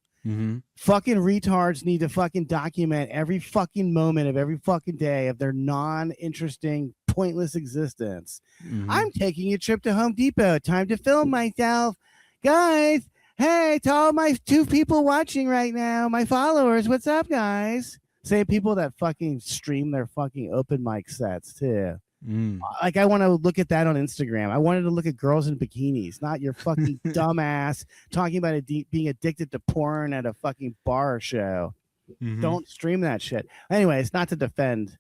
Fucking retards need to fucking document every fucking moment of every fucking day of their non-interesting pointless existence. Mhm. I'm taking a trip to Home Depot. Time to film myself. Guys, hey, to all my 2 people watching right now, my followers, what's up, guys? Same people that fucking stream their fucking open mic sets, too. Mm. Like, I want to look at that on Instagram. I wanted to look at girls in bikinis, not your fucking dumbass talking about being addicted to porn at a fucking bar show. Mhm. Don't stream that shit. Anyways, not to defend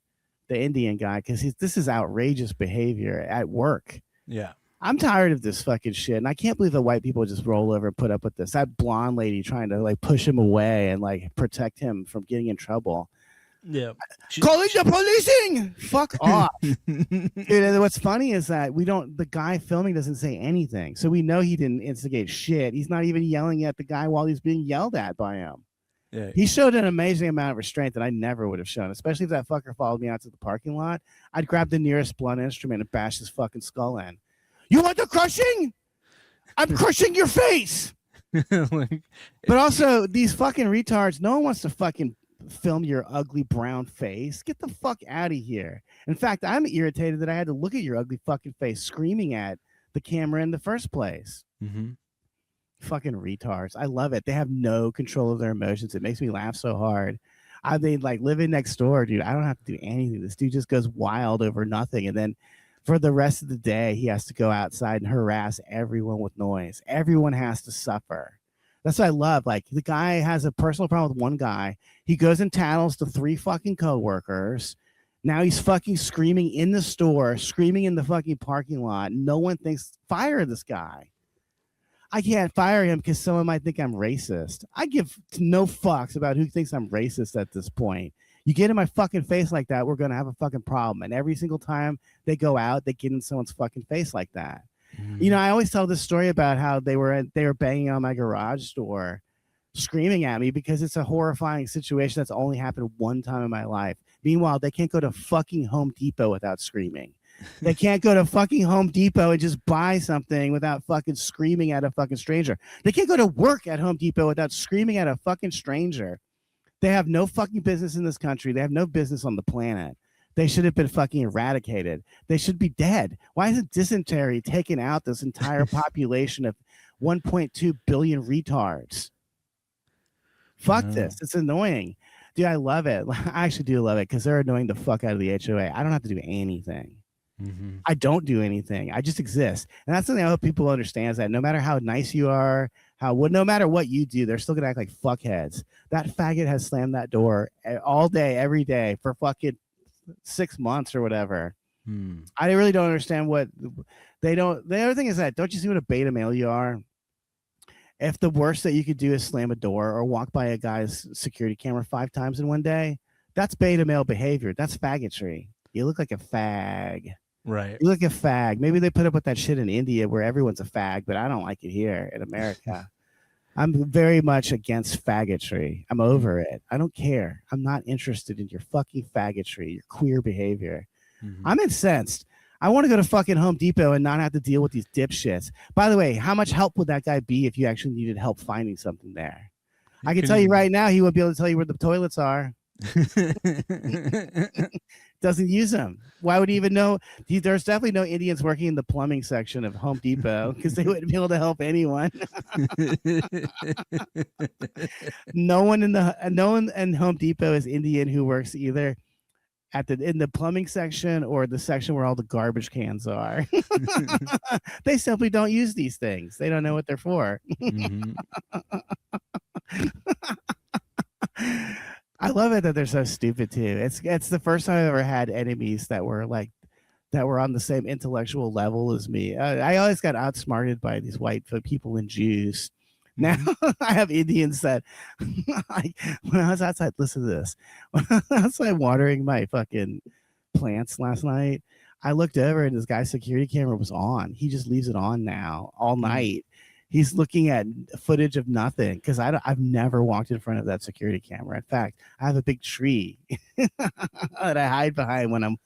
the Indian guy, because this is outrageous behavior at work. Yeah. I'm tired of this fucking shit, and I can't believe the white people just roll over and put up with this. That blonde lady trying to like push him away and like protect him from getting in trouble. Yeah. Calling the policing. Fuck off. Dude, and what's funny is that the guy filming doesn't say anything. So we know he didn't instigate shit. He's not even yelling at the guy while he's being yelled at by him. Yeah. He showed an amazing amount of restraint that I never would have shown, especially if that fucker followed me out to the parking lot. I'd grab the nearest blunt instrument and bash his fucking skull in. You want the crushing? I'm crushing your face. Like, But also, these fucking retards, no one wants to fucking film your ugly brown face. Get the fuck out of here. In fact, I'm irritated that I had to look at your ugly fucking face screaming at the camera in the first place. mhm. Fucking retards. I love it. They have no control of their emotions. It makes me laugh so hard. I mean, like living next door, dude, I don't have to do anything. This dude just goes wild over nothing. And then for the rest of the day, he has to go outside and harass everyone with noise. Everyone has to suffer. That's what I love. Like, the guy has a personal problem with one guy. He goes and tattles to 3 fucking coworkers. Now he's fucking screaming in the store, screaming in the fucking parking lot. No one thinks, fire this guy. I can't fire him because someone might think I'm racist. I give no fucks about who thinks I'm racist at this point. You get in my fucking face like that, we're going to have a fucking problem. And every single time they go out, they get in someone's fucking face like that. Mhm. You know, I always tell this story about how they were banging on my garage door, screaming at me because it's a horrifying situation that's only happened one time in my life. Meanwhile, they can't go to fucking Home Depot without screaming. They can't go to fucking Home Depot and just buy something without fucking screaming at a fucking stranger. They can't go to work at Home Depot without screaming at a fucking stranger. They have no fucking business in this country. They have no business on the planet. They should have been fucking eradicated. They should be dead. Why isn't dysentery taking out this entire population of 1.2 billion retards? Fuck this. It's annoying. Dude, I love it. I actually do love it because they're annoying the fuck out of the HOA. I don't have to do anything. Mhm. I don't do anything. I just exist. And that's something I hope people understand, is that no matter how nice you are, no matter what you do, they're still going to act like fuckheads. That faggot has slammed that door all day, every day for fucking 6 months or whatever. Hmm. I really don't understand what they don't. The other thing is that, don't you see what a beta male you are? If the worst that you could do is slam a door or walk by a guy's security camera 5 times in one day, that's beta male behavior. That's faggotry. You look like a fag. Right. You look a fag. Maybe they put up with that shit in India where everyone's a fag, but I don't like it here in America. I'm very much against faggotry. I'm over it. I don't care. I'm not interested in your fucking faggotry, your queer behavior. Mhm. I'm incensed. I want to go to fucking Home Depot and not have to deal with these dipshits. By the way, how much help would that guy be if you actually needed help finding something there? I can tell you right now, he would be able to tell you where the toilets are. Doesn't use them. Why would he even know? There's definitely no Indians working in the plumbing section of Home Depot because they wouldn't be able to help anyone. No one in Home Depot is Indian who works either in the plumbing section or the section where all the garbage cans are. They simply don't use these things. They don't know what they're for. Mhm. I love it that they're so stupid too. It's the first time I've ever had enemies that were on the same intellectual level as me. I always got outsmarted by these white people and Jews. Now I have Indians that, like, when I was outside, listen to this. When I was outside watering my fucking plants last night, I looked over and this guy's security camera was on. He just leaves it on now all night. He's looking at footage of nothing because I've never walked in front of that security camera. In fact, I have a big tree that I hide behind when I'm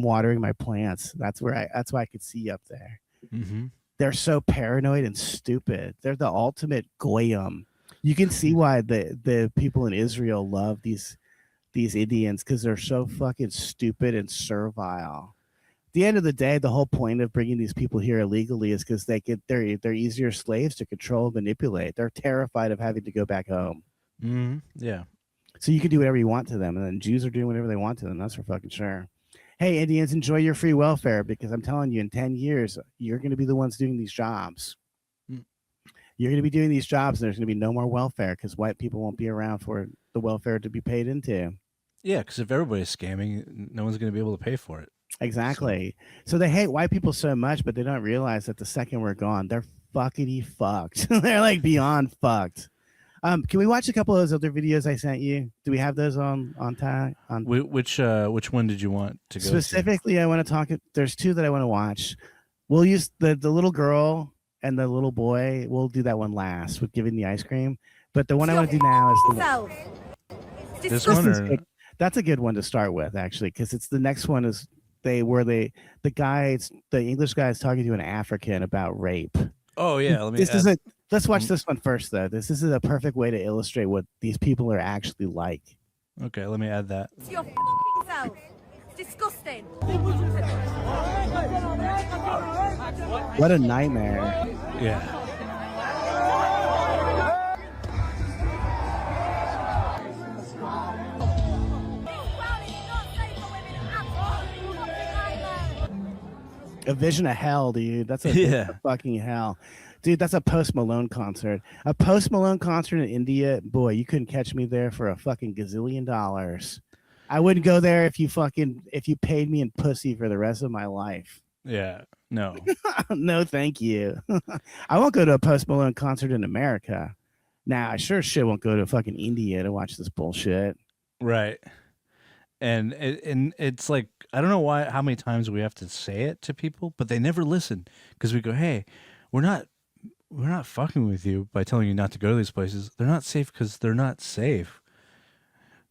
watering my plants. That's why I could see up there. Mhm. They're so paranoid and stupid. They're the ultimate goyim. You can see why the people in Israel love these these Indians because they're so fucking stupid and servile. At the end of the day, the whole point of bringing these people here illegally is because they're easier slaves to control and manipulate. They're terrified of having to go back home. Yeah. So you can do whatever you want to them, and then Jews are doing whatever they want to them. That's for fucking sure. Hey, Indians, enjoy your free welfare, because I'm telling you, in 10 years, you're going to be the ones doing these jobs. You're going to be doing these jobs, and there's going to be no more welfare because white people won't be around for the welfare to be paid into. Yeah, because if everybody's scamming, no one's going to be able to pay for it. Exactly. So they hate white people so much, but they don't realize that the second we're gone, they're fuckity fucked. They're like beyond fucked. Can we watch a couple of those other videos I sent you? Do we have those on tag? Which one did you want to go specifically? To? I want to talk. There's two that I want to watch. We'll use the little girl and the little boy. We'll do that one last with giving the ice cream. But the one I want to do now is the this one. Or... That's a good one to start with, actually, because it's the next one is the English guy is talking to an African about rape. Oh yeah, let's watch this one first, though. This is a perfect way to illustrate what these people are actually like. Okay, let me add that. It's your fucking self. It's disgusting. What a nightmare. Yeah. A vision of hell, dude. That's a fucking hell. Dude, that's a Post Malone concert. A Post Malone concert in India, boy, you couldn't catch me there for a fucking gazillion dollars. I wouldn't go there if you paid me in pussy for the rest of my life. Yeah, no. No, thank you. I won't go to a Post Malone concert in America. Now, I sure shit won't go to fucking India to watch this bullshit. Right. And it's like, I don't know how many times we have to say it to people, but they never listen because we go, hey, we're not fucking with you by telling you not to go to these places. They're not safe because they're not safe.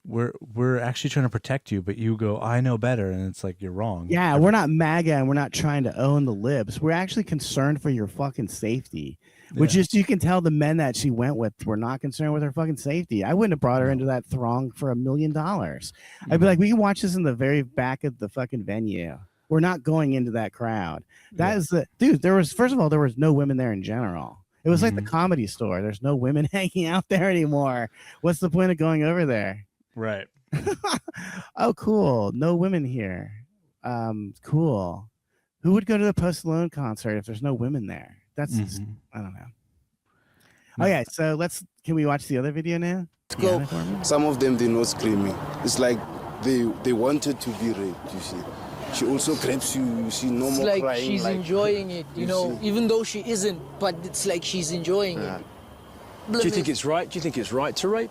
We're actually trying to protect you, but you go, I know better, and it's like you're wrong. Yeah, we're not MAGA and we're not trying to own the libs. We're actually concerned for your fucking safety. Which is, you can tell the men that she went with were not concerned with her fucking safety. I wouldn't have brought her into that throng for $1 million. I'd be like, we can watch this in the very back of the fucking venue. We're not going into that crowd. That is the dude. First of all, there was no women there in general. It was like the Comedy Store. There's no women hanging out there anymore. What's the point of going over there? Right. Oh, cool. No women here. Cool. Who would go to the Post Malone concert if there's no women there? That's just, I don't know. No. Okay, so can we watch the other video now? Go. Some of them, they're not screaming. It's like they wanted to be raped, you see. She also grabs you see, no more like crying. She's enjoying it, you know, even though she isn't, but it's like she's enjoying it. Do you think it's right? Do you think it's right to rape?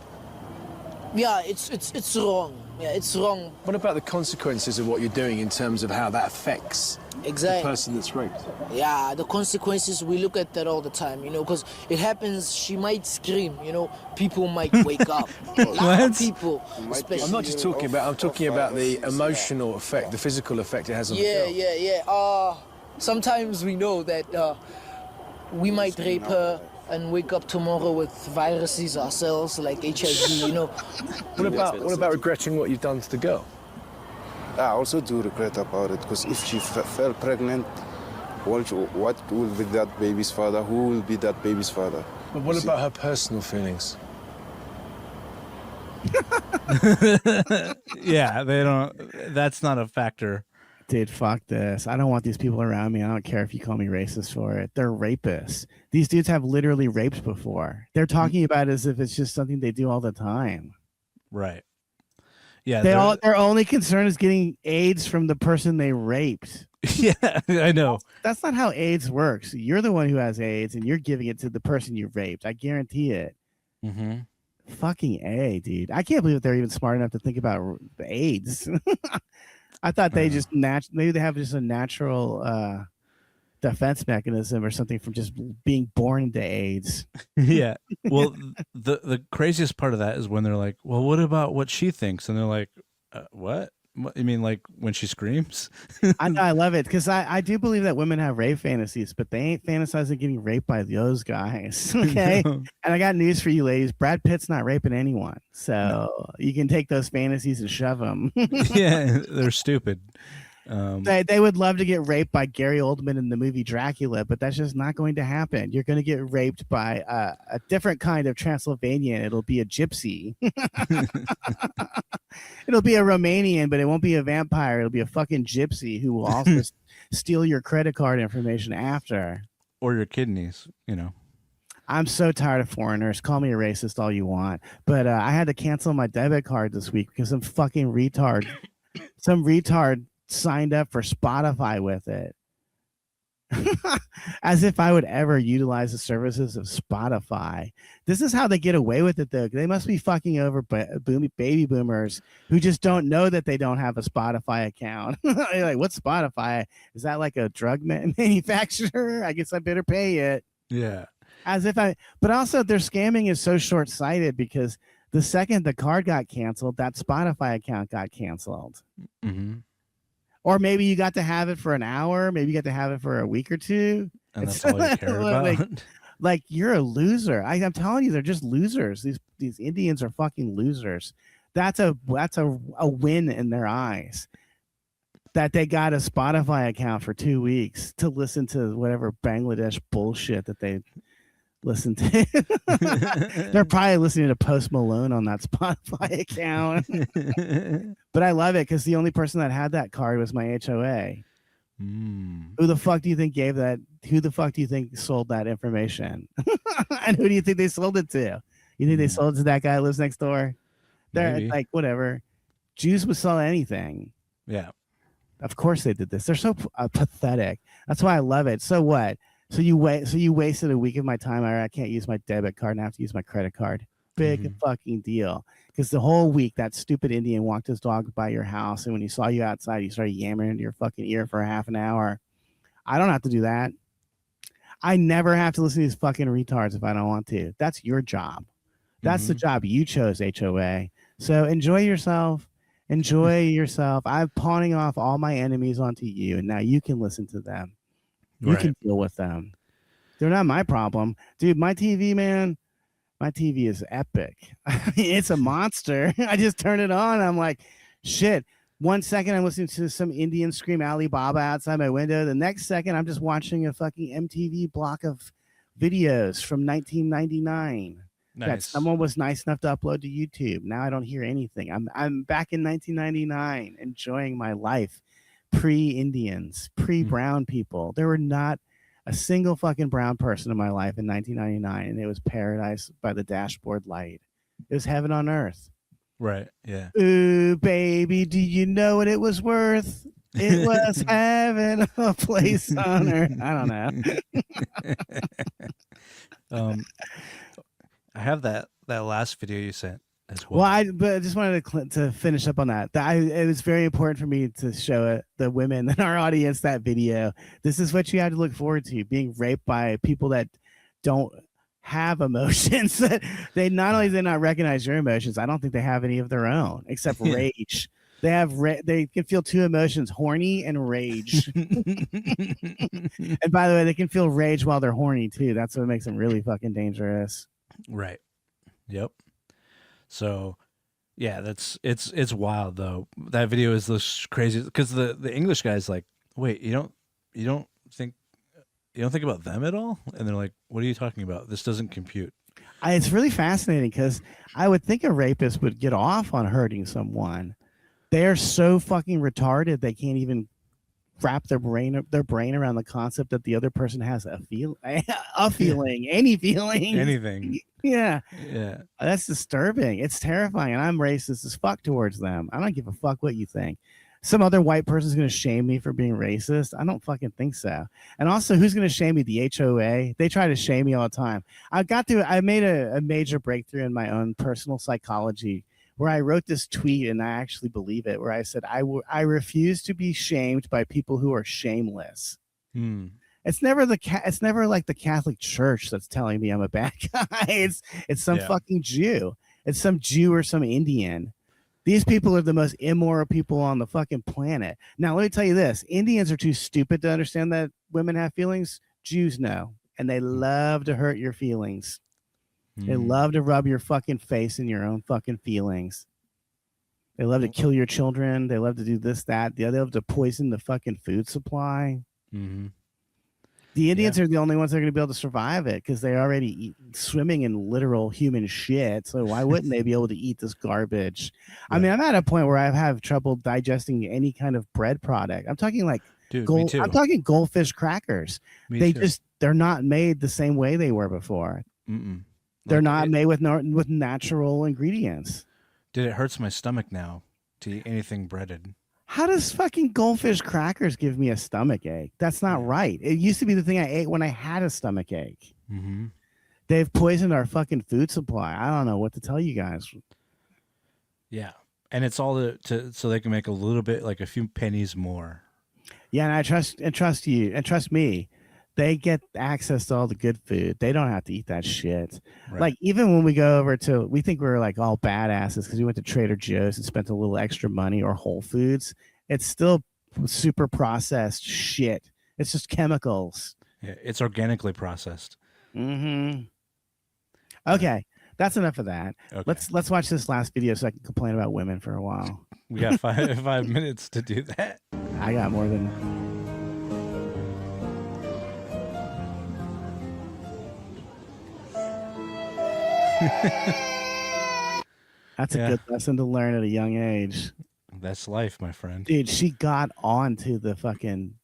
Yeah, it's wrong. Yeah, it's wrong. What about the consequences of what you're doing in terms of how that affects the person that's raped? Yeah, the consequences, we look at that all the time, you know, because it happens, she might scream, you know, people might wake up. A lot of people, especially. I'm not just talking about, I'm talking about the emotional effect, the physical effect it has on the girl. Yeah. Sometimes we know that we might rape her and wake up tomorrow with viruses ourselves, like HIV, you know. What about regretting what you've done to the girl? I also do regret about it, because if she fell pregnant, what will be that baby's father? Who will be that baby's father? But what about her personal feelings? Yeah, they don't. That's not a factor. Dude, fuck this. I don't want these people around me. I don't care if you call me racist for it. They're rapists. These dudes have literally raped before. They're talking about it as if it's just something they do all the time. Right. Yeah. Their only concern is getting AIDS from the person they raped. Yeah, I know. That's not how AIDS works. You're the one who has AIDS, and you're giving it to the person you raped. I guarantee it. Fucking A, dude. I can't believe they're even smart enough to think about AIDS. I thought they just maybe they have just a natural defense mechanism or something from just being born into AIDS. Yeah. Well, the craziest part of that is when they're like, well, what about what she thinks? And they're like, what? You mean like when she screams? I know, I love it because I do believe that women have rape fantasies, but they ain't fantasizing getting raped by those guys. Okay. No. And I got news for you ladies. Brad Pitt's not raping anyone. So you can take those fantasies and shove them. Yeah, they're stupid. They would love to get raped by Gary Oldman in the movie Dracula, but that's just not going to happen. You're going to get raped by a different kind of Transylvanian. It'll be a gypsy. It'll be a Romanian, but it won't be a vampire. It'll be a fucking gypsy who will also steal your credit card information after. Or your kidneys, you know. I'm so tired of foreigners. Call me a racist all you want. But I had to cancel my debit card this week because some fucking retard, some retard signed up for Spotify with it. As if I would ever utilize the services of Spotify. This is how they get away with it, though. They must be fucking over baby boomers who just don't know that they don't have a Spotify account. They're like, what's Spotify? Is that like a drug manufacturer? I guess I better pay it. Yeah. As if but also their scamming is so short-sighted because the second the card got canceled, that Spotify account got canceled. Mm-hmm. Or maybe you got to have it for an hour. Maybe you got to have it for a week or two. And that's all you care about. Like you're a loser. I'm telling you, they're just losers. These Indians are fucking losers. That's a win in their eyes. That they got a Spotify account for 2 weeks to listen to whatever Bangladesh bullshit that they listen to. They're probably listening to Post Malone on that Spotify account. But I love it because the only person that had that card was my HOA. Who the fuck do you think gave that? Who the fuck do you think sold that information? And who do you think they sold it to? You think they sold it to that guy who lives next door? They're Maybe. like, whatever. Jews would sell anything. Yeah. Of course they did this. They're so pathetic. That's why I love it. So what? So you wasted a week of my time. I can't use my debit card and I have to use my credit card. Big fucking deal. Because the whole week that stupid Indian walked his dog by your house, and when he saw you outside, he started yammering into your fucking ear for half an hour. I don't have to do that. I never have to listen to these fucking retards if I don't want to. That's your job. That's the job you chose, HOA. So enjoy yourself. Enjoy yourself. I'm pawning off all my enemies onto you, and now you can listen to them. You can deal with them. They're not my problem. Dude, my TV, man, my TV is epic. It's a monster. I just turn it on. I'm like, shit. 1 second, I'm listening to some Indian scream Alibaba outside my window. The next second, I'm just watching a fucking MTV block of videos from 1999 that someone was nice enough to upload to YouTube. Now I don't hear anything. I'm back in 1999 enjoying my life. Pre-Indians, pre-brown people. There were not a single fucking brown person in my life in 1999, and it was paradise by the dashboard light. It was heaven on earth. Right. Yeah. Ooh, baby, do you know what it was worth? It was heaven, a place on earth. I don't know. I have that last video you sent as well. But I just wanted to finish up on that. It was very important for me to show the women in our audience that video. This is what you have to look forward to: being raped by people that don't have emotions. They not only do not recognize your emotions, I don't think they have any of their own except rage. They can feel two emotions: horny and rage. And by the way, they can feel rage while they're horny too. That's what makes them really fucking dangerous. Right. Yep. So, yeah, it's wild though. That video is this crazy because the English guy's like, wait, you don't think about them at all? And they're like, what are you talking about? This doesn't compute. It's really fascinating because I would think a rapist would get off on hurting someone. They're so fucking retarded they can't even wrap their brain around the concept that the other person has a feeling, any feeling, anything. Yeah. That's disturbing. It's terrifying, and I'm racist as fuck towards them. I don't give a fuck what you think. Some other white person's going to shame me for being racist. I don't fucking think so. And also, who's going to shame me? The HOA. They try to shame me all the time. I made a major breakthrough in my own personal psychology where I wrote this tweet, and I actually believe it, where I said, I refuse to be shamed by people who are shameless. It's never it's never like the Catholic Church that's telling me I'm a bad guy. It's some fucking Jew. It's some Jew or some Indian These people are the most immoral people on the fucking planet. Now, let me tell you this. Indians are too stupid to understand that women have feelings. Jews know. And they love to hurt your feelings. They love to rub your fucking face in your own fucking feelings. They love to kill your children. They love to do this, that. They love to poison the fucking food supply. Mm-hmm. The Indians are the only ones that are going to be able to survive it because they're already swimming in literal human shit. So why wouldn't they be able to eat this garbage? I mean, I'm at a point where I have trouble digesting any kind of bread product. I'm talking like me too. I'm talking goldfish crackers. They're not made the same way they were before. Mm-mm. They're not made with natural ingredients. Dude, it hurts my stomach now to eat anything breaded. How does fucking goldfish crackers give me a stomach ache? That's not right. It used to be the thing I ate when I had a stomach ache. Mm-hmm. They've poisoned our fucking food supply. I don't know what to tell you guys. Yeah. And it's all so they can make a little bit, like a few pennies more. Yeah, and I trust you and trust me. They get access to all the good food. They don't have to eat that shit. Right. Like even when we go over to, we think we're like all badasses because we went to Trader Joe's and spent a little extra money, or Whole Foods. It's still super processed shit. It's just chemicals. Yeah, it's organically processed. Mm-hmm. Okay, that's enough of that. Okay. Let's watch this last video so I can complain about women for a while. We got 5 minutes to do that. I got more than. That's a good lesson to learn at a young age. That's life, my friend. Dude, she got onto the fucking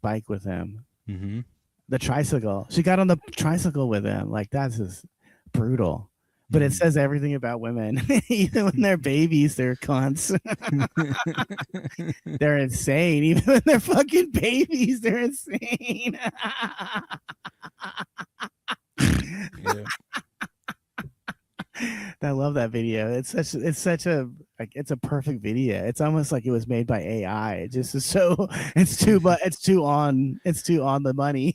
bike with him. Mm-hmm. The tricycle. She got on the tricycle with him. Like that's just brutal. But it says everything about women. Even when they're babies, they're cunts. They're insane. Even when they're fucking babies, they're insane. Yeah. I love that video. It's a perfect video. It's almost like it was made by AI. It just is so it's too on the money.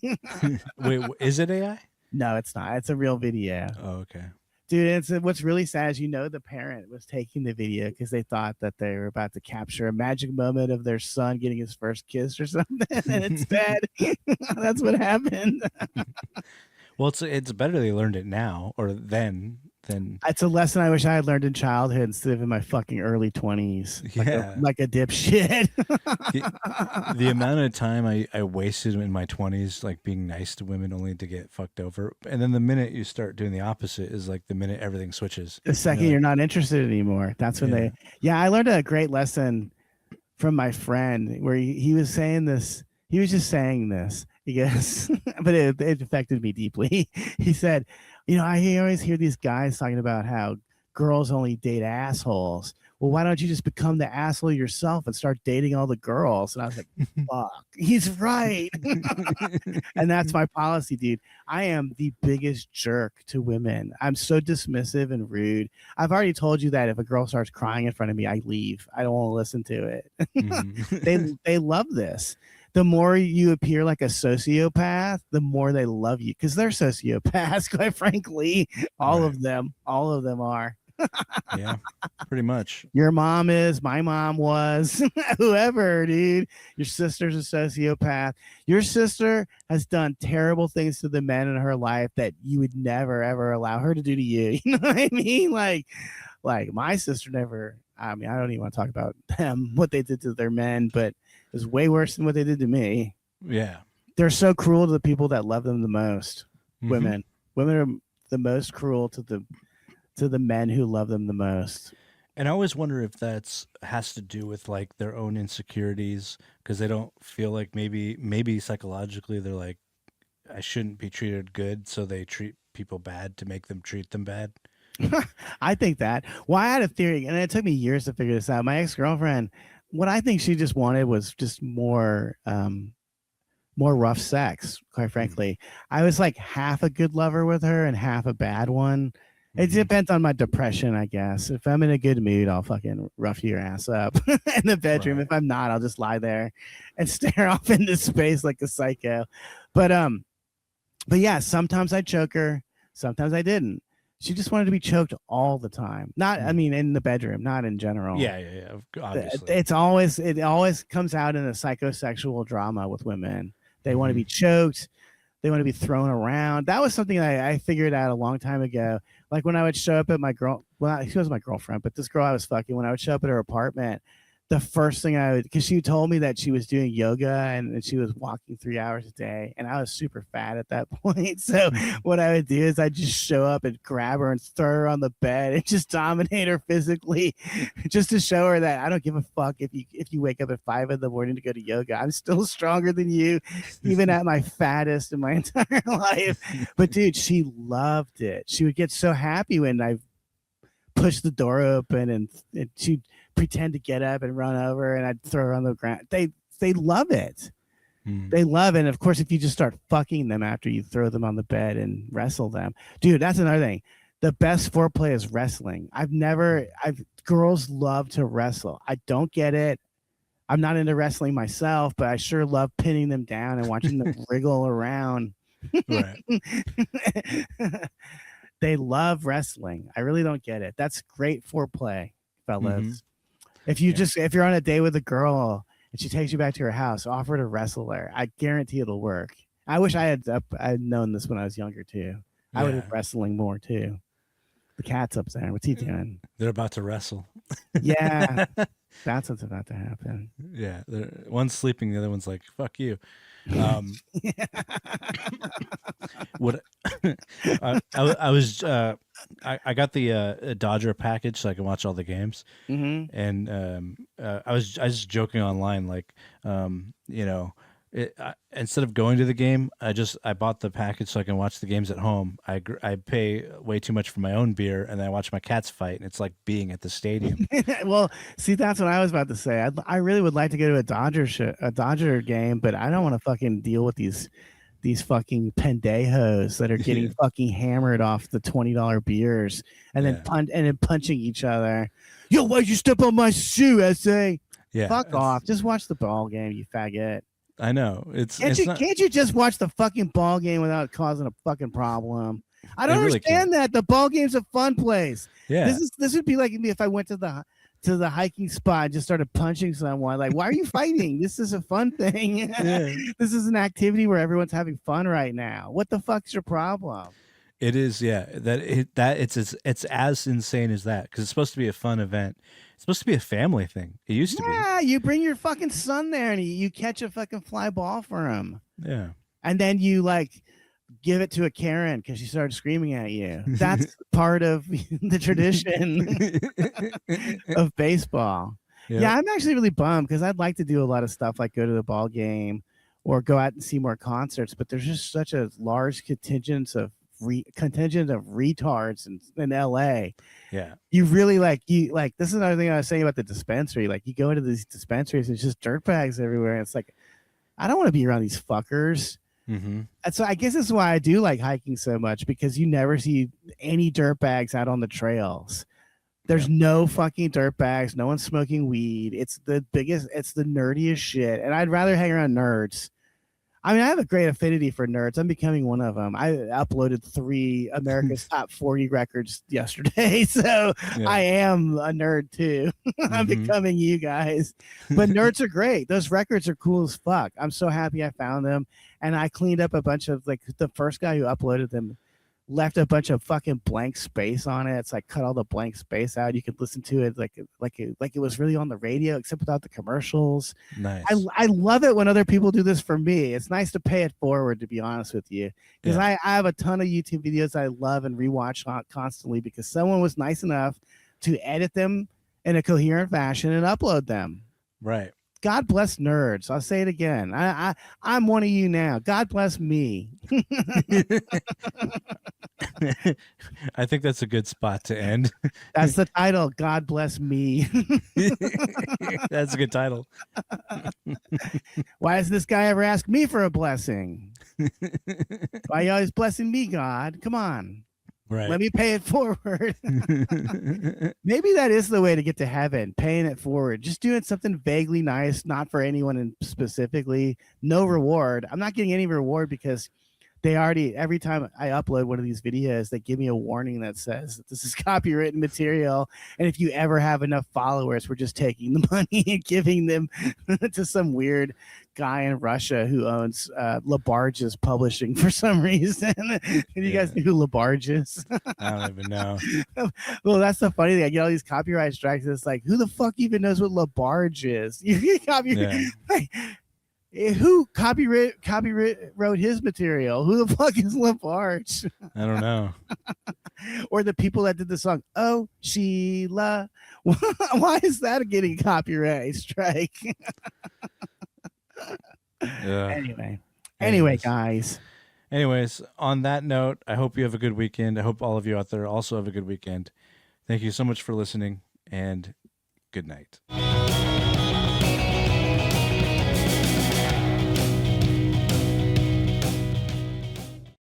Wait, is it AI? No, it's not. It's a real video. Oh, okay. Dude, what's really sad is the parent was taking the video because they thought that they were about to capture a magic moment of their son getting his first kiss or something, and instead that's what happened. Well, it's better they learned it now or then. It's a lesson I wish I had learned in childhood instead of in my fucking early 20s. Yeah. Like a dipshit. The amount of time I wasted in my 20s, like being nice to women only to get fucked over. And then the minute you start doing the opposite is like the minute everything switches. The second you're not interested anymore. That's when I learned a great lesson from my friend where he was saying this. He was just saying this. He goes, but it affected me deeply. He said, I always hear these guys talking about how girls only date assholes. Well, why don't you just become the asshole yourself and start dating all the girls? And I was like, fuck, he's right. And that's my policy, dude. I am the biggest jerk to women. I'm so dismissive and rude. I've already told you that if a girl starts crying in front of me, I leave. I don't want to listen to it. Mm-hmm. They love this. The more you appear like a sociopath, the more they love you because they're sociopaths, quite frankly. All of them are. Yeah, pretty much. Your mom is, my mom was, whoever, dude. Your sister's a sociopath. Your sister has done terrible things to the men in her life that you would never, ever allow her to do to you. You know what I mean? Like my sister never, I don't even want to talk about them, what they did to their men, but it was way worse than what they did to me. Yeah. They're so cruel to the people that love them the most. Mm-hmm. Women are the most cruel to the men who love them the most. And I always wonder if has to do with like their own insecurities because they don't feel like maybe psychologically they're like, I shouldn't be treated good, so they treat people bad to make them treat them bad. I think that. Well, I had a theory, and it took me years to figure this out. My ex-girlfriend, what I think she just wanted was just more rough sex, quite frankly. I was like half a good lover with her and half a bad one. It depends on my depression, I guess. If I'm in a good mood, I'll fucking rough your ass up in the bedroom. Right. If I'm not, I'll just lie there and stare off into space like a psycho. But yeah, sometimes I choke her, sometimes I didn't. She just wanted to be choked all the time. Not, I mean, in the bedroom, not in general. Yeah. Obviously. It always comes out in a psychosexual drama with women. They want to be Mm-hmm. choked. They want to be thrown around. That was something I figured out a long time ago. Like when I would show up at my girl, well, she was my girlfriend, but this girl I was fucking, when I would show up at her apartment, the first thing I would, because she told me that she was doing yoga and she was walking 3 hours a day, and I was super fat at that point. So what I would do is I'd just show up and grab her and throw her on the bed and just dominate her physically, just to show her that I don't give a fuck if you wake up at 5 in the morning to go to yoga. I'm still stronger than you, even at my fattest in my entire life. But dude, she loved it. She would get so happy when I push the door open and she'd pretend to get up and run over and I'd throw her on the ground. They love it. They love it. And of course, if you just start fucking them after you throw them on the bed and wrestle them, dude, that's another thing. The best foreplay is wrestling. Girls love to wrestle. I don't get it. I'm not into wrestling myself, but I sure love pinning them down and watching them wriggle around. Right. They love wrestling. I really don't get it. That's great foreplay, fellas. If you're on a date with a girl and she takes you back to her house, offer to wrestle her. I guarantee it'll work. I wish I'd known this when I was younger too. I would have been wrestling more too. The cat's up there. What's he doing? They're about to wrestle. Yeah, that's what's about to happen. Yeah, one's sleeping, the other one's like, "Fuck you." What I was I got the Dodger package so I can watch all the games, and I was just joking online, like, instead of going to the game, I bought the package so I can watch the games at home. I pay way too much for my own beer, and then I watch my cats fight, and it's like being at the stadium. Well, see, that's what I was about to say. I really would like to go to a Dodger game, but I don't want to fucking deal with these fucking pendejos that are getting fucking hammered off the $20 beers and then punching each other. Yo, why'd you step on my shoe, SA? Yeah, fuck off. Just watch the ball game, you faggot. I know. Can't you just watch the fucking ball game without causing a fucking problem? I don't really understand that. The ball game's a fun place. Yeah. This would be like me if I went to the hiking spot and just started punching someone. Like, why are you fighting? This is a fun thing. This is an activity where everyone's having fun right now. What the fuck's your problem? It is, yeah. It's as insane as that, because it's supposed to be a fun event. It's supposed to be a family thing. It used to be. Yeah, you bring your fucking son there and you catch a fucking fly ball for him. Yeah. And then you like give it to a Karen because she started screaming at you. That's part of the tradition of baseball. Yep. Yeah, I'm actually really bummed because I'd like to do a lot of stuff like go to the ball game or go out and see more concerts, but there's just such a large contingent of retards in LA. Yeah, you really like this is another thing I was saying about the dispensary. Like, you go into these dispensaries, it's just dirtbags everywhere. It's like, I don't want to be around these fuckers. And so I guess that's why I do like hiking so much, because you never see any dirtbags out on the trails. There's no fucking dirtbags. No one's smoking weed. It's the nerdiest shit. And I'd rather hang around nerds. I mean, I have a great affinity for nerds. I'm becoming one of them. I uploaded 3 America's Top 40 records yesterday, so I am a nerd too. I'm becoming you guys. But nerds are great. Those records are cool as fuck. I'm so happy I found them, and I cleaned up a bunch of, like, the first guy who uploaded them left a bunch of fucking blank space on it. It's like, cut all the blank space out. You could listen to it like it was really on the radio, except without the commercials. Nice. I love it when other people do this for me. It's nice to pay it forward, to be honest with you, because I have a ton of YouTube videos I love and rewatch constantly because someone was nice enough to edit them in a coherent fashion and upload them. Right. God bless nerds. I'll say it again. I'm one of you now. God bless me. I think that's a good spot to end. That's the title. God bless me. That's a good title. Why does this guy ever ask me for a blessing? Why are you always blessing me, God? Come on. Right. Let me pay it forward. Maybe that is the way to get to heaven, paying it forward. Just doing something vaguely nice, not for anyone specifically. No reward. I'm not getting any reward because they already, every time I upload one of these videos, they give me a warning that says this is copywritten material, and if you ever have enough followers, we're just taking the money and giving them to some weird guy in Russia who owns Labarge's publishing for some reason. And you guys know who Labarge is? I don't even know. Well, that's the funny thing. I get all these copyright strikes. And it's like, who the fuck even knows what Labarge is? You get copyright. Like, who copyright wrote his material? Who the fuck is Labarge? I don't know. Or the people that did the song, Oh Sheila. Why is that getting a copyright strike? Anyway, guys. Anyways, on that note, I hope you have a good weekend. I hope all of you out there also have a good weekend. Thank you so much for listening, and good night.